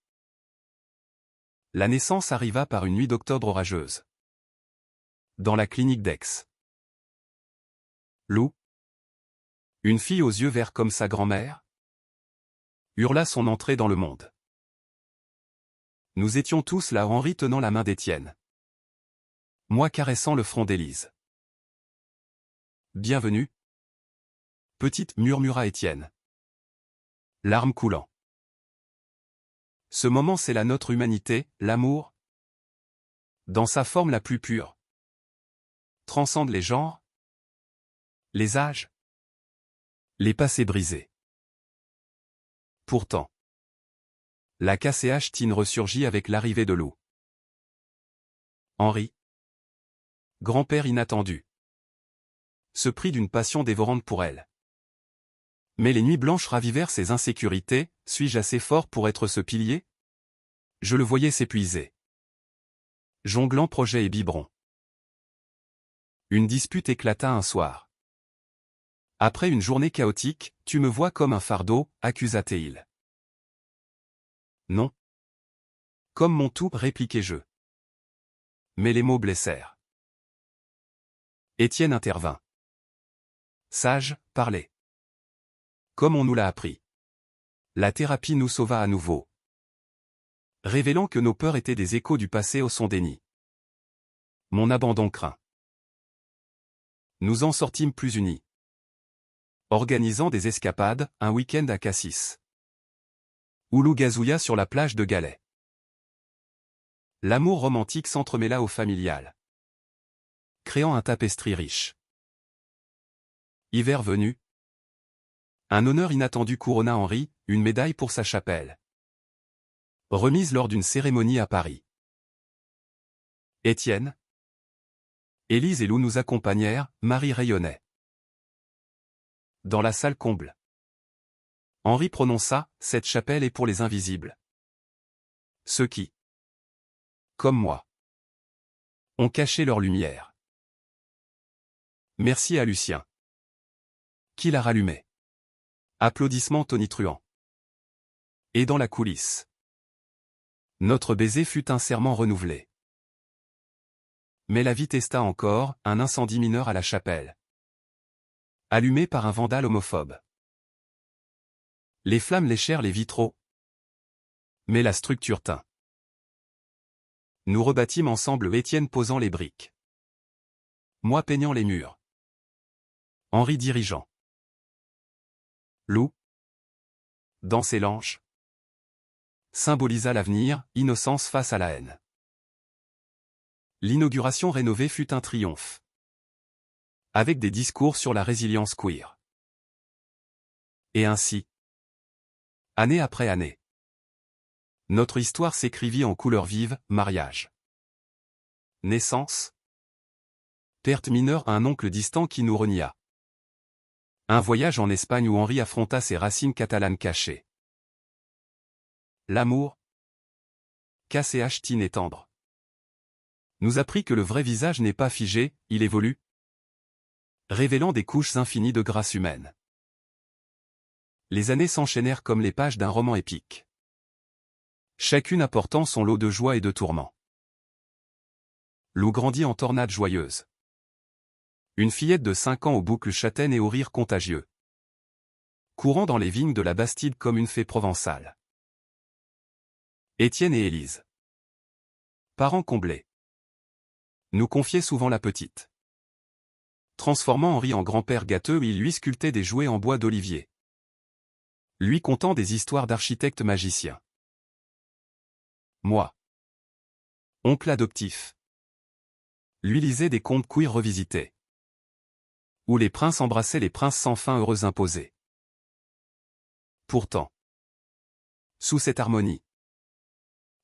La naissance arriva par une nuit d'octobre orageuse. Dans la clinique d'Aix. Lou, une fille aux yeux verts comme sa grand-mère, hurla son entrée dans le monde. Nous étions tous là, Henri tenant la main d'Étienne. Moi caressant le front d'Élise. Bienvenue. Petite, murmura Étienne. Larmes coulant. Ce moment c'est la notre humanité, l'amour. Dans sa forme la plus pure. Transcende les genres. Les âges. Les passés brisés. Pourtant. La KCH Teen ressurgit avec l'arrivée de Lou. Henri. Grand-père inattendu. Se prit d'une passion dévorante pour elle. Mais les nuits blanches ravivèrent ses insécurités, suis-je assez fort pour être ce pilier? Je le voyais s'épuiser. Jonglant projets et biberons. Une dispute éclata un soir. Après une journée chaotique, tu me vois comme un fardeau, accusa-t-il. Non. Comme mon tout, répliquai-je. Mais les mots blessèrent. Étienne intervint. Sage, parlez. Comme on nous l'a appris. La thérapie nous sauva à nouveau. Révélant que nos peurs étaient des échos du passé au son déni. Mon abandon craint. Nous en sortîmes plus unis. Organisant des escapades, un week-end à Cassis. Où Lou gazouilla sur la plage de Galets. L'amour romantique s'entremêla au familial. Créant un tapestry riche. Hiver venu. Un honneur inattendu couronna Henri, une médaille pour sa chapelle. Remise lors d'une cérémonie à Paris. Étienne, Élise et Lou nous accompagnèrent, Marie rayonnait. Dans la salle comble. Henri prononça, cette chapelle est pour les invisibles. Ceux qui, comme moi, ont caché leur lumière. Merci à Lucien. Qui l'a rallumé. Applaudissements tonitruants. Et dans la coulisse. Notre baiser fut un serment renouvelé. Mais la vie testa encore, un incendie mineur à la chapelle. Allumé par un vandale homophobe. Les flammes léchèrent les vitraux. Mais la structure tint. Nous rebâtîmes ensemble, Étienne posant les briques. Moi peignant les murs. Henri dirigeant. Lou, dans ses langes, symbolisa l'avenir, innocence face à la haine. L'inauguration rénovée fut un triomphe. Avec des discours sur la résilience queer. Et ainsi, année après année, notre histoire s'écrivit en couleurs vives, mariage. Naissance. Perte mineure à un oncle distant qui nous renia. Un voyage en Espagne où Henri affronta ses racines catalanes cachées. L'amour. KCH Teen et tendre. Nous apprit que le vrai visage n'est pas figé, il évolue. Révélant des couches infinies de grâce humaine. Les années s'enchaînèrent comme les pages d'un roman épique. chacune apportant son lot de joie et de tourments. Lou grandit en tornade joyeuse. Une fillette de 5 ans aux boucles châtaines et au rire contagieux. Courant dans les vignes de la Bastide comme une fée provençale. Étienne et Élise. Parents comblés. Nous confiait souvent la petite. Transformant Henri en grand-père gâteux, il lui sculptait des jouets en bois d'olivier. Lui contant des histoires d'architectes magiciens. Moi. Oncle adoptif. Lui lisait des contes queer revisités. Où les princes embrassaient les princes sans fin heureux imposés. Pourtant. Sous cette harmonie.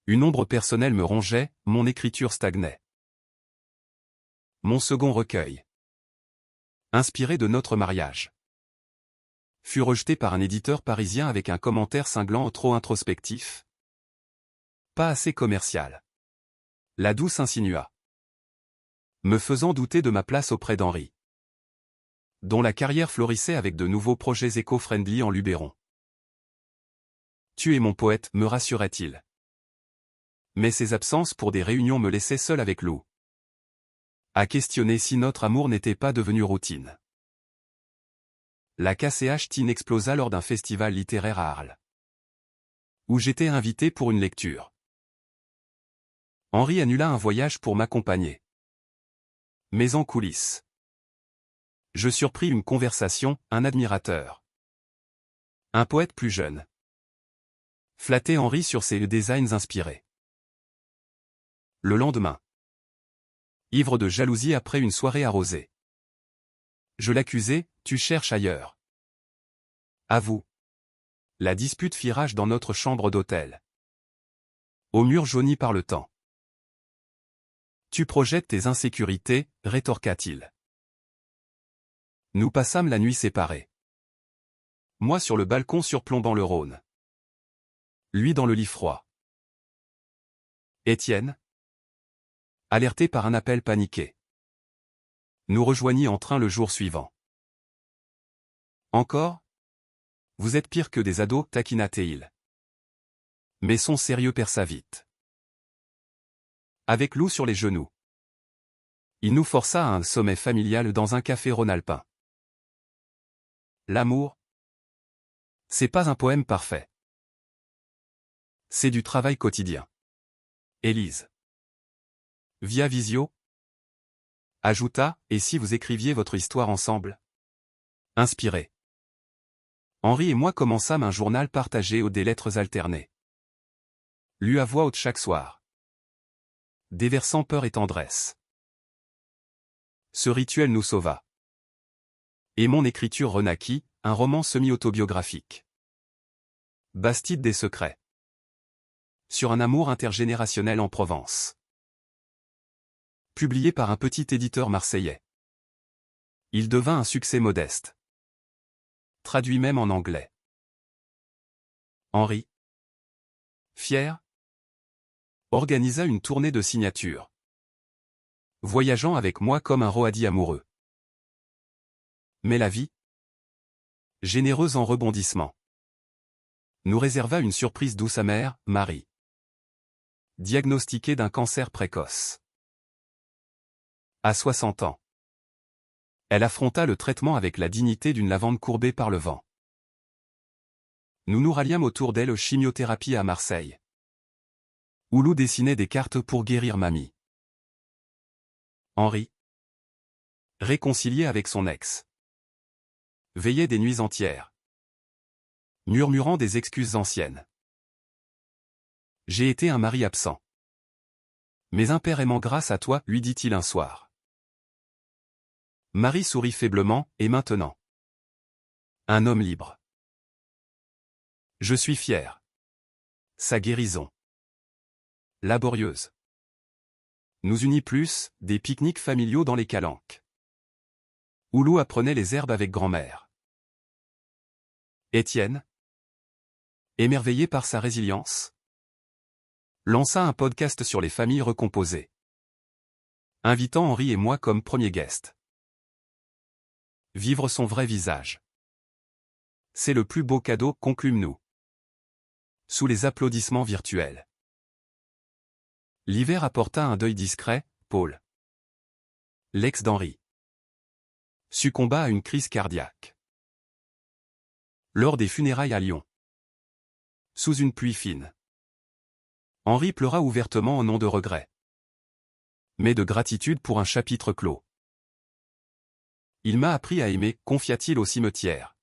Une ombre personnelle me rongeait, mon écriture stagnait. Mon second recueil. Inspiré de notre mariage. Fut rejeté par un éditeur parisien avec un commentaire cinglant trop introspectif. Pas assez commercial. La douce insinua. Me faisant douter de ma place auprès d'Henri. Dont la carrière florissait avec de nouveaux projets éco-friendly en Luberon. Tu es mon poète, me rassurait-il. Mais ses absences pour des réunions me laissaient seul avec Lou. À questionner si notre amour n'était pas devenu routine. La KCH Teen explosa lors d'un festival littéraire à Arles. Où j'étais invité pour une lecture. Henri annula un voyage pour m'accompagner. Mais en coulisses. Je surpris une conversation, un admirateur. Un poète plus jeune. Flattait Henri sur ses designs inspirés. Le lendemain. Ivre de jalousie après une soirée arrosée. Je l'accusai, tu cherches ailleurs. À vous. La dispute fit rage dans notre chambre d'hôtel. Au mur jauni par le temps. Tu projettes tes insécurités, rétorqua-t-il. Nous passâmes la nuit séparés. Moi sur le balcon surplombant le Rhône. Lui dans le lit froid. Étienne. Alerté par un appel paniqué. Nous rejoignit en train le jour suivant. Encore? Vous êtes pire que des ados, taquina-t-il. Mais son sérieux perça vite. Avec Lou sur les genoux. Il nous força à un sommet familial dans un café rhône-alpin. L'amour, c'est pas un poème parfait. C'est du travail quotidien. Élise. Via Visio. Ajouta, et si vous écriviez votre histoire ensemble? Inspiré. Henri et moi commençâmes un journal partagé aux des lettres alternées. Lu à voix haute chaque soir. Déversant peur et tendresse. Ce rituel nous sauva. Et mon écriture renaquit, un roman semi-autobiographique. Bastide des secrets. Sur un amour intergénérationnel en Provence. Publié par un petit éditeur marseillais. Il devint un succès modeste. Traduit même en anglais. Henri, fier, organisa une tournée de signatures. Voyageant avec moi comme un roadie amoureux. Mais la vie, généreuse en rebondissements, nous réserva une surprise douce amère, Marie. Diagnostiquée d'un cancer précoce. À 60 ans. Elle affronta le traitement avec la dignité d'une lavande courbée par le vent. Nous nous ralliâmes autour d'elle aux chimiothérapies à Marseille. Où Lou dessinait des cartes pour guérir mamie. Henri, réconcilié avec son ex, veillait des nuits entières, murmurant des excuses anciennes. J'ai été un mari absent. Mais impérément grâce à toi, lui dit-il un soir. Marie sourit faiblement, et maintenant. Un homme libre. Je suis fier. Sa guérison. Laborieuse. Nous unit plus, des pique-niques familiaux dans les calanques. Où Lou apprenait les herbes avec grand-mère. Étienne, émerveillé par sa résilience, lança un podcast sur les familles recomposées. Invitant Henri et moi comme premiers guests. Vivre son vrai visage. C'est le plus beau cadeau, conclûmes-nous. sous les applaudissements virtuels. L'hiver apporta un deuil discret, Paul, l'ex d'Henri, succomba à une crise cardiaque. Lors des funérailles à Lyon, sous une pluie fine, Henri pleura ouvertement en nom de regret, mais de gratitude pour un chapitre clos. Il m'a appris à aimer, confia-t-il au cimetière,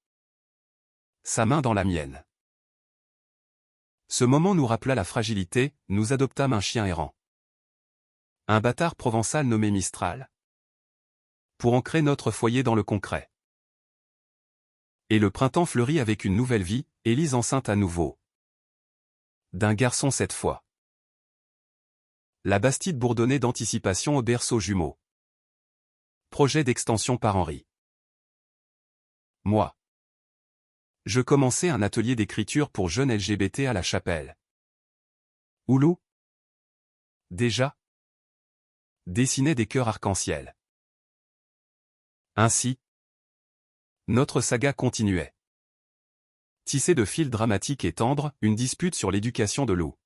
sa main dans la mienne. Ce moment nous rappela la fragilité, nous adoptâmes un chien errant. Un bâtard provençal nommé Mistral. Pour ancrer notre foyer dans le concret. Et le printemps fleurit avec une nouvelle vie, Élise enceinte à nouveau. D'un garçon cette fois. La Bastide bourdonnait d'anticipation au berceau jumeau. Projet d'extension par Henri. Moi. Je commençais un atelier d'écriture pour jeunes LGBT à la Chapelle. Oulou. Déjà. Dessinait des cœurs arc-en-ciel. Ainsi. Notre saga continuait. Tissée de fils dramatiques et tendres, une dispute sur l'éducation de Lou.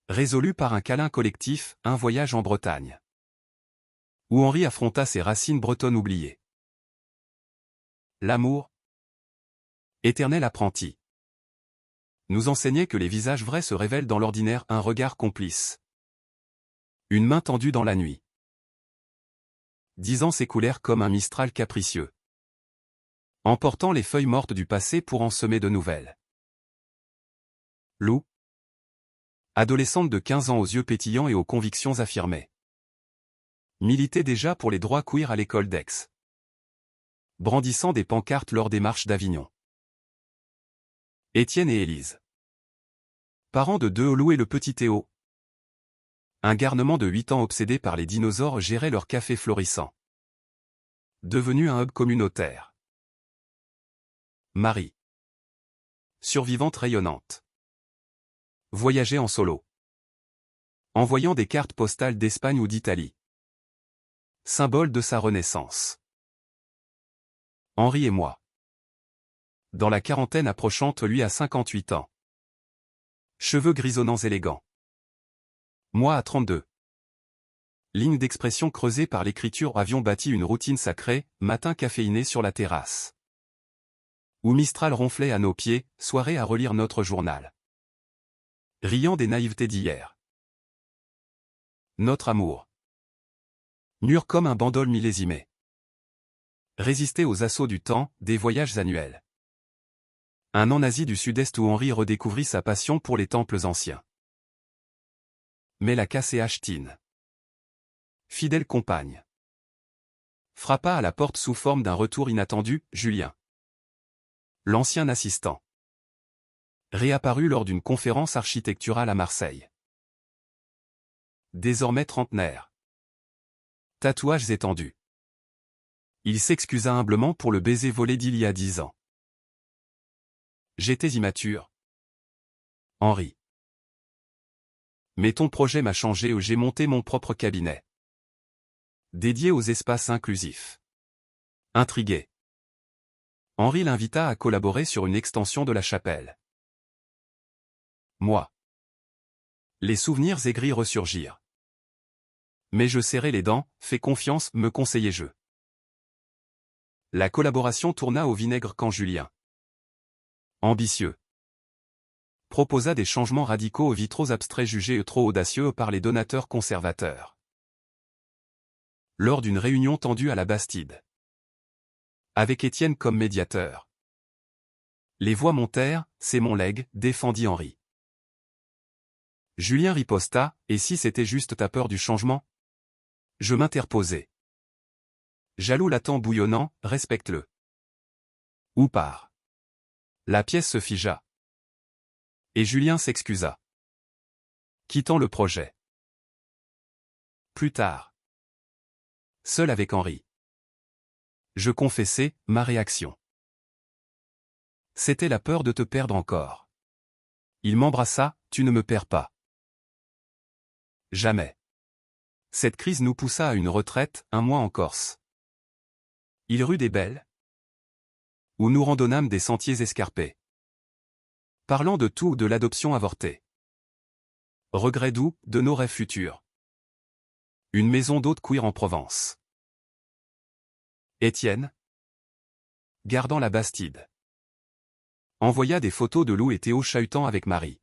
Résolue par un câlin collectif, un voyage en Bretagne. Où Henri affronta ses racines bretonnes oubliées. L'amour. Éternel apprenti. Nous enseignait que les visages vrais se révèlent dans l'ordinaire, un regard complice. Une main tendue dans la nuit. 10 ans s'écoulèrent comme un mistral capricieux. Emportant les feuilles mortes du passé pour en semer de nouvelles. Lou. Adolescente de 15 ans aux yeux pétillants et aux convictions affirmées. Militait déjà pour les droits queer à l'école d'Aix. Brandissant des pancartes lors des marches d'Avignon. Étienne et Élise. Parents de deux Lou et le petit Théo. Un garnement de 8 ans obsédé par les dinosaures gérait leur café florissant. Devenu un hub communautaire. Marie. Survivante rayonnante. Voyageait en solo. Envoyant des cartes postales d'Espagne ou d'Italie. Symbole de sa renaissance. Henri et moi. Dans la quarantaine approchante, lui à 58 ans. Cheveux grisonnants élégants. Moi à 32. Ligne d'expression creusée par l'écriture, avions bâti une routine sacrée, matin caféiné sur la terrasse. Où Mistral ronflait à nos pieds, soirée à relire notre journal. Riant des naïvetés d'hier. Notre amour. Mûr comme un bandol millésimé. Résister aux assauts du temps, des voyages annuels. Un an en Asie du Sud-Est où Henri redécouvrit sa passion pour les temples anciens. Mais la Casséachtine. Fidèle compagne. Frappa à la porte sous forme d'un retour inattendu, Julien. L'ancien assistant. Réapparu lors d'une conférence architecturale à Marseille. Désormais trentenaire. Tatouages étendus. Il s'excusa humblement pour le baiser volé d'il y a 10 ans. J'étais immature. Henri. Mais ton projet m'a changé, j'ai monté mon propre cabinet. Dédié aux espaces inclusifs. Intrigué. Henri l'invita à collaborer sur une extension de la chapelle. Moi. Les souvenirs aigris ressurgirent. Mais je serrai les dents, fais confiance, me conseillai-je. La collaboration tourna au vinaigre quand Julien. Ambitieux. Proposa des changements radicaux aux vitraux abstraits jugés trop audacieux par les donateurs conservateurs. Lors d'une réunion tendue à la Bastide. Avec Étienne comme médiateur. Les voix montèrent, c'est mon legs, défendit Henri. Julien riposta, et si c'était juste ta peur du changement? Je m'interposai. Jaloux l'attend bouillonnant, respecte-le. Ou part. La pièce se figea. Et Julien s'excusa. Quittant le projet. Plus tard. Seul avec Henri. Je confessai, ma réaction. C'était la peur de te perdre encore. Il m'embrassa, tu ne me perds pas. Jamais. Cette crise nous poussa à une retraite, un mois en Corse. Il rue des Belles. Où nous randonnâmes des sentiers escarpés. Parlant de tout ou de l'adoption avortée. Regrets doux, de nos rêves futurs. Une maison d'hôte queer en Provence. Étienne, gardant la Bastide, envoya des photos de Lou et Théo chahutant avec Marie,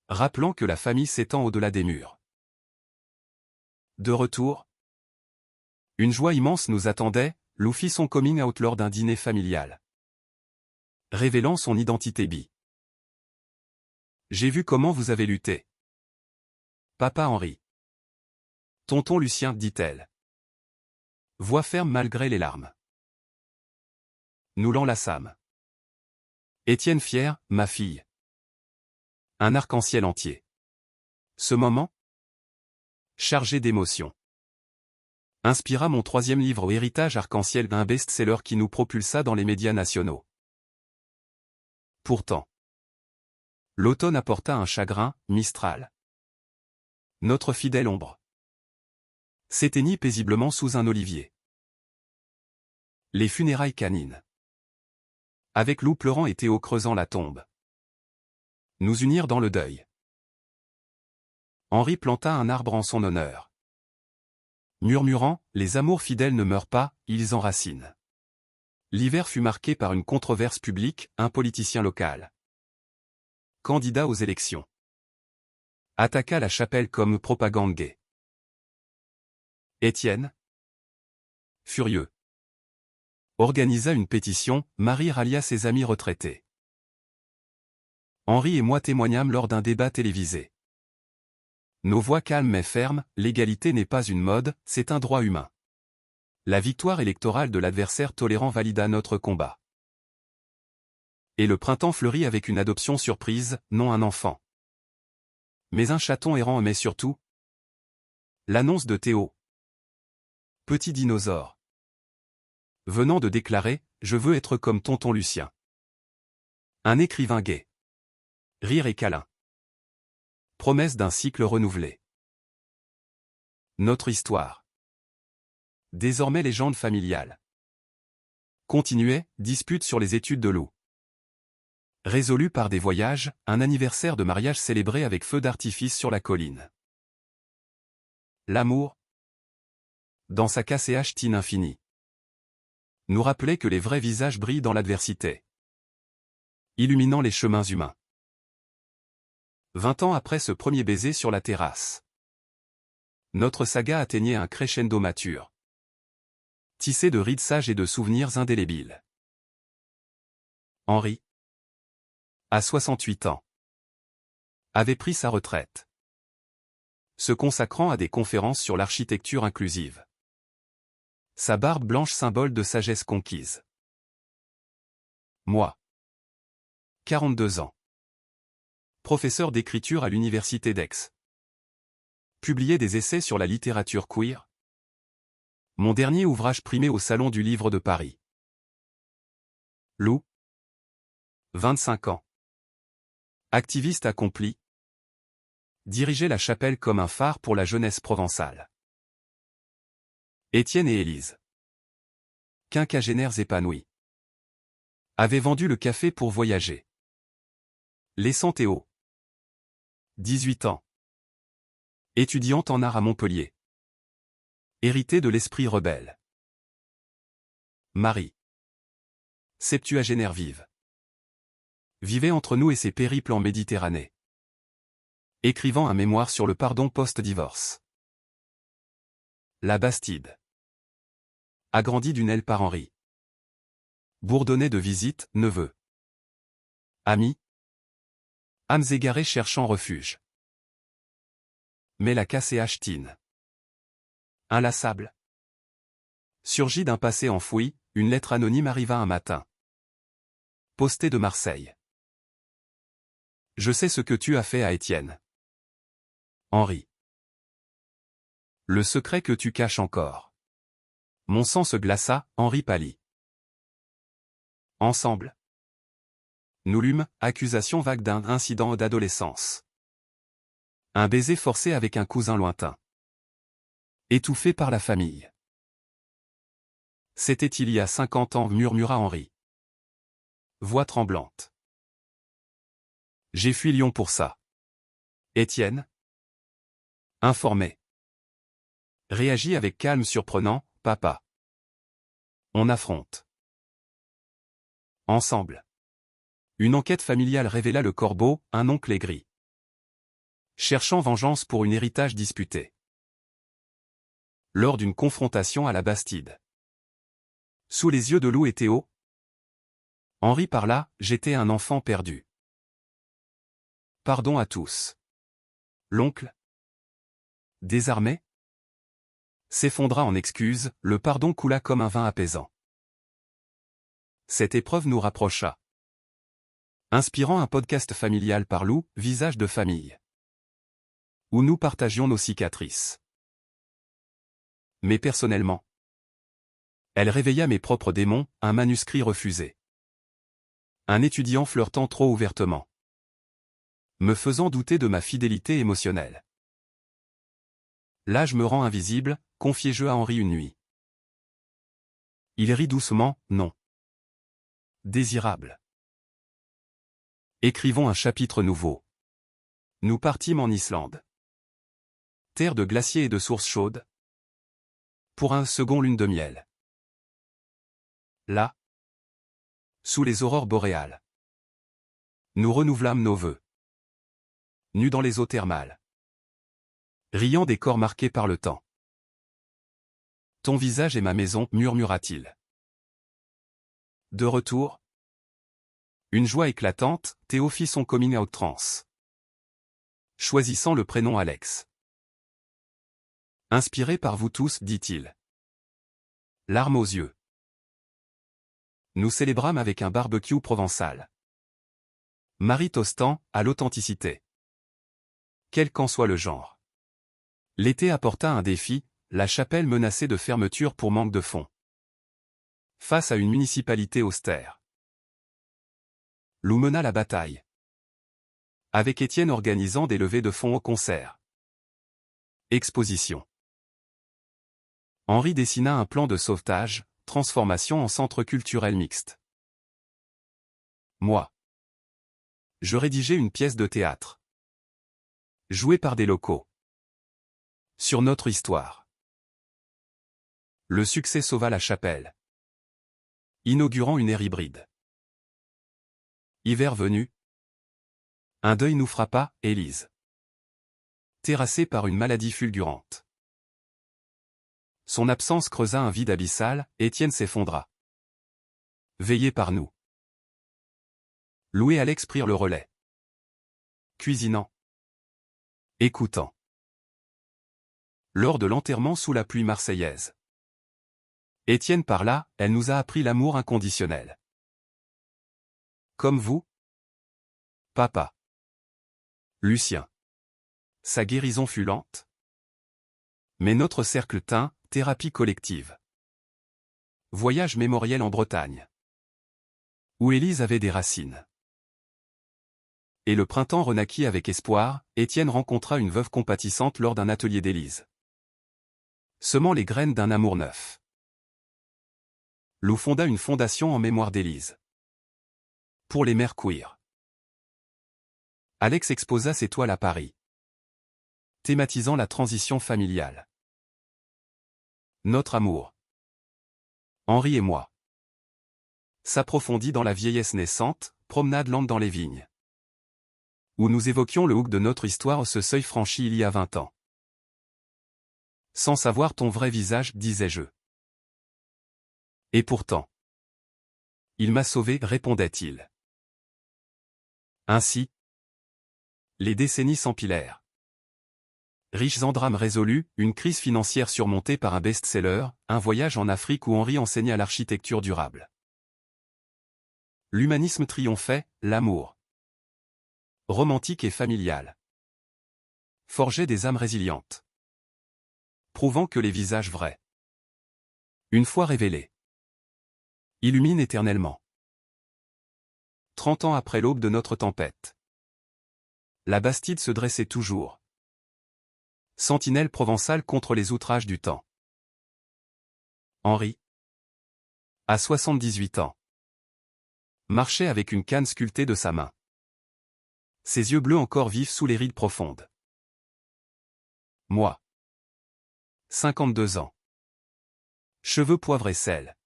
rappelant que la famille s'étend au-delà des murs. De retour, une joie immense nous attendait. Lou fit son coming out lors d'un dîner familial, révélant son identité bi. J'ai vu comment vous avez lutté. Papa Henri. Tonton Lucien, dit-elle. Voix ferme malgré les larmes. Nous l'enlaçâmes. Étienne fier, ma fille. Un arc-en-ciel entier. Ce moment, chargé d'émotions, inspira mon 3e livre au héritage arc-en-ciel d'un best-seller qui nous propulsa dans les médias nationaux. Pourtant, l'automne apporta un chagrin, Mistral. Notre fidèle ombre s'éteignit paisiblement sous un olivier. Les funérailles canines, avec Lou pleurant et Théo creusant la tombe, nous unirent dans le deuil. Henri planta un arbre en son honneur, murmurant « Les amours fidèles ne meurent pas, ils enracinent ». L'hiver fut marqué par une controverse publique. Un politicien local, candidat aux élections, attaqua la chapelle comme propagande gay. Étienne, furieux, organisa une pétition. Marie rallia ses amis retraités. Henri et moi témoignâmes lors d'un débat télévisé. Nos voix calmes mais fermes, l'égalité n'est pas une mode, c'est un droit humain. La victoire électorale de l'adversaire tolérant valida notre combat. Et le printemps fleurit avec une adoption surprise, non un enfant, mais un chaton errant, mais surtout l'annonce de Théo, petit dinosaure, venant de déclarer « Je veux être comme tonton Lucien ». Un écrivain gai. Rire et câlin. Promesse d'un cycle renouvelé. Notre histoire, désormais légende familiale, continuait. Dispute sur les études de Lou, résolue par des voyages. Un anniversaire de mariage célébré avec feu d'artifice sur la colline. L'amour, dans sa KCH-tine infinie, nous rappelait que les vrais visages brillent dans l'adversité, illuminant les chemins humains. 20 ans après ce premier baiser sur la terrasse, notre saga atteignait un crescendo mature, tissé de rides sages et de souvenirs indélébiles. Henri, à 68 ans, avait pris sa retraite, se consacrant à des conférences sur l'architecture inclusive. Sa barbe blanche symbole de sagesse conquise. Moi, 42 ans. Professeur d'écriture à l'université d'Aix. Publié des essais sur la littérature queer. Mon dernier ouvrage primé au Salon du Livre de Paris. Lou, 25 ans. Activiste accompli. Dirigeait la chapelle comme un phare pour la jeunesse provençale. Étienne et Élise, quinquagénaires épanouis, avaient vendu le café pour voyager, laissant Théo, 18 ans, étudiante en art à Montpellier, hérité de l'esprit rebelle. Marie, septuagénaire vive, vivait entre nous et ses périples en Méditerranée, écrivant un mémoire sur le pardon post-divorce. La Bastide, agrandie d'une aile par Henri, bourdonnait de visites, neveux, amis, âmes égarées cherchant refuge. Mais la KCH-tine, inlassable, surgit d'un passé enfoui. Une lettre anonyme arriva un matin, postée de Marseille. Je sais ce que tu as fait à Étienne. Henri. Le secret que tu caches encore. Mon sang se glaça. Henri pâlit. Ensemble, nous lûmes. Accusation vague d'un incident d'adolescence. Un baiser forcé avec un cousin lointain. Étouffé par la famille. C'était il y a 50 ans, murmura Henri. Voix tremblante. J'ai fui Lyon pour ça. Étienne? Informé. Réagit avec calme surprenant, papa. On affronte. Ensemble. Une enquête familiale révéla le corbeau, un oncle aigri. Cherchant vengeance pour un héritage disputé. Lors d'une confrontation à la Bastide. Sous les yeux de Lou et Théo. Henri parla, j'étais un enfant perdu. Pardon à tous. L'oncle? Désarmé? S'effondra en excuses, le pardon coula comme un vin apaisant. Cette épreuve nous rapprocha. Inspirant un podcast familial par Lou, Visage de famille. Où nous partagions nos cicatrices. Mais personnellement. Elle réveilla mes propres démons, un manuscrit refusé. Un étudiant flirtant trop ouvertement. Me faisant douter de ma fidélité émotionnelle. L'âge me rend invisible, confiai-je à Henri une nuit. Il rit doucement, non. Désirable. Écrivons un chapitre nouveau. Nous partîmes en Islande. Terre de glaciers et de sources chaudes. Pour un second lune de miel. Là. Sous les aurores boréales. Nous renouvelâmes nos vœux. Nus dans les eaux thermales. Riant des corps marqués par le temps. Ton visage est ma maison, murmura-t-il. De retour. Une joie éclatante, Théo fit son coming out trans. Choisissant le prénom Alex. Inspiré par vous tous, dit-il. Larmes aux yeux. Nous célébrâmes avec un barbecue provençal. Marie Tostan, à l'authenticité. Quel qu'en soit le genre. L'été apporta un défi, la chapelle menacée de fermeture pour manque de fonds. Face à une municipalité austère. Lou mena la bataille. Avec Étienne organisant des levées de fonds au concert. Exposition. Henri dessina un plan de sauvetage, transformation en centre culturel mixte. Moi. Je rédigeais une pièce de théâtre. Jouée par des locaux. Sur notre histoire. Le succès sauva la chapelle. Inaugurant une ère hybride. Hiver venu. Un deuil nous frappa, Élise. Terrassée par une maladie fulgurante. Son absence creusa un vide abyssal, Étienne s'effondra. Veillé par nous. Lou et Alex prirent le relais. Cuisinant. Écoutant. Lors de l'enterrement sous la pluie marseillaise. Étienne parla, elle nous a appris l'amour inconditionnel. Comme vous? Papa. Lucien. Sa guérison fut lente. Mais notre cercle tint, thérapie collective. Voyage mémoriel en Bretagne. Où Élise avait des racines. Et le printemps renaquit avec espoir, Étienne rencontra une veuve compatissante lors d'un atelier d'Élise. Semant les graines d'un amour neuf. Lou fonda une fondation en mémoire d'Élise. Pour les mères queer. Alex exposa ses toiles à Paris. Thématisant la transition familiale. Notre amour. Henri et moi. S'approfondit dans la vieillesse naissante, promenade lente dans les vignes. Où nous évoquions le hook de notre histoire, ce seuil franchi il y a 20 ans. Sans savoir ton vrai visage, disais-je. Et pourtant. Il m'a sauvé, répondait-il. Ainsi. Les décennies s'empilèrent. Riches en drames résolus, une crise financière surmontée par un best-seller, un voyage en Afrique où Henri enseigna l'architecture durable. L'humanisme triomphait, l'amour. Romantique et familial. Forgeait des âmes résilientes. Prouvant que les visages vrais. Une fois révélés. Illuminent éternellement. 30 ans après l'aube de notre tempête. La Bastide se dressait toujours. Sentinelle provençale contre les outrages du temps. Henri. À 78 ans. Marchait avec une canne sculptée de sa main. Ses yeux bleus encore vifs sous les rides profondes. Moi. 52 ans. Cheveux poivre et sel.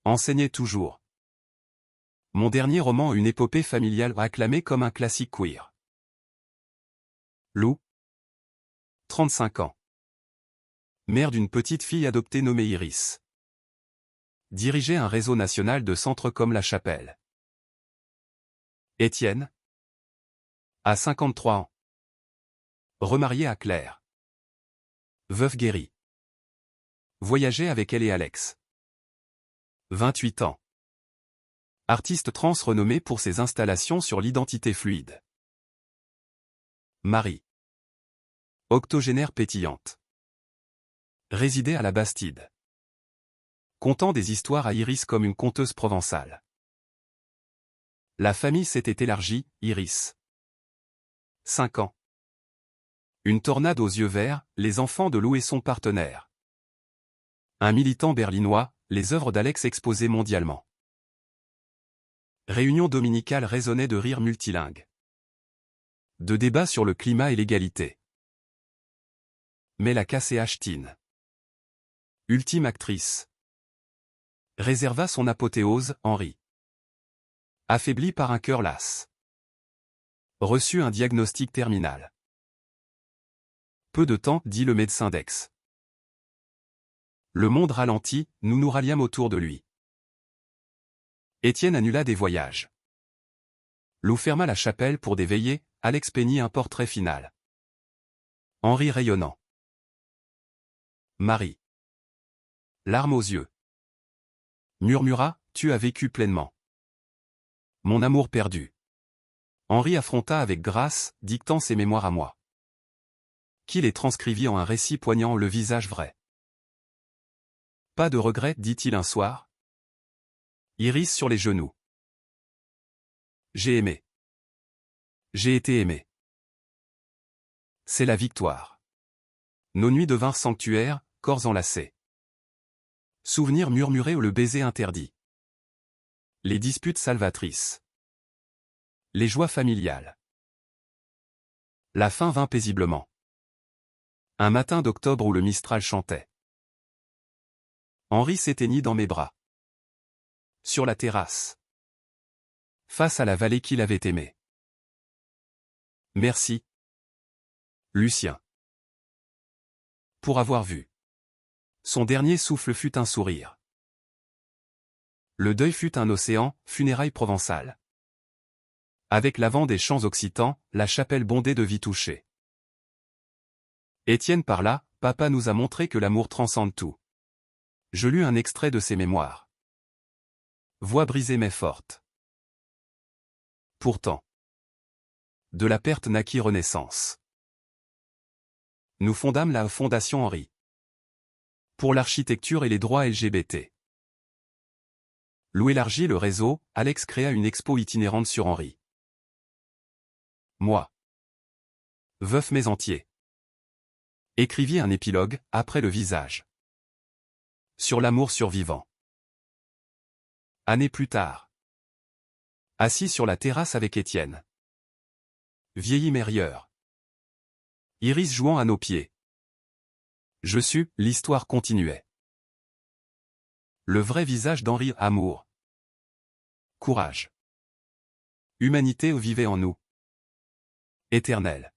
Enseignais toujours. Mon dernier roman, une épopée familiale acclamée comme un classique queer. Lou. 35 ans. Mère d'une petite fille adoptée nommée Iris. Dirigeait un réseau national de centres comme La Chapelle. Étienne. À 53 ans. Remarié à Claire. Veuf guéri. Voyageait avec elle et Alex. 28 ans. Artiste trans renommé pour ses installations sur l'identité fluide. Marie. Octogénaire pétillante. Résidait à la Bastide. Contant des histoires à Iris comme une conteuse provençale. La famille s'était élargie, Iris. 5 ans. Une tornade aux yeux verts, les enfants de Lou et son partenaire. Un militant berlinois, les œuvres d'Alex exposées mondialement. Réunion dominicale résonnait de rires multilingues. De débats sur le climat et l'égalité. Mais la cassée Ashtine. Ultime actrice. Réserva son apothéose, Henri. Affaibli par un cœur las. Reçut un diagnostic terminal. Peu de temps, dit le médecin d'Aix. Le monde ralentit, nous nous ralliâmes autour de lui. Étienne annula des voyages. Lou ferma la chapelle pour des veillées, Alex peignit un portrait final. Henri rayonnant. Marie. Larmes aux yeux. Murmura, tu as vécu pleinement. Mon amour perdu. Henri affronta avec grâce, dictant ses mémoires à moi. Qui les transcrivit en un récit poignant le visage vrai. Pas de regret, dit-il un soir. Iris sur les genoux. J'ai aimé. J'ai été aimé. C'est la victoire. Nos nuits devinrent sanctuaires, corps enlacés. Souvenirs murmurés ou le baiser interdit. Les disputes salvatrices. Les joies familiales. La fin vint paisiblement. Un matin d'octobre où le Mistral chantait. Henri s'éteignit dans mes bras. Sur la terrasse. Face à la vallée qu'il avait aimée. Merci. Lucien. Pour avoir vu. Son dernier souffle fut un sourire. Le deuil fut un océan, funérailles provençales. Avec l'avant des chants occitans, la chapelle bondée de vie touchée. Étienne parla, papa nous a montré que l'amour transcende tout. Je lus un extrait de ses mémoires. Voix brisée mais forte. Pourtant. De la perte naquit renaissance. Nous fondâmes la Fondation Henri. Pour l'architecture et les droits LGBT. Lou élargit le réseau, Alex créa une expo itinérante sur Henri. Moi. Veuf mais entier. Écrivit un épilogue, après le visage. Sur l'amour survivant. Années plus tard. Assis sur la terrasse avec Étienne. Vieilli mérieur. Iris jouant à nos pieds. Je sus, l'histoire continuait. Le vrai visage d'Henri, amour. Courage. Humanité vivait en nous. Éternel.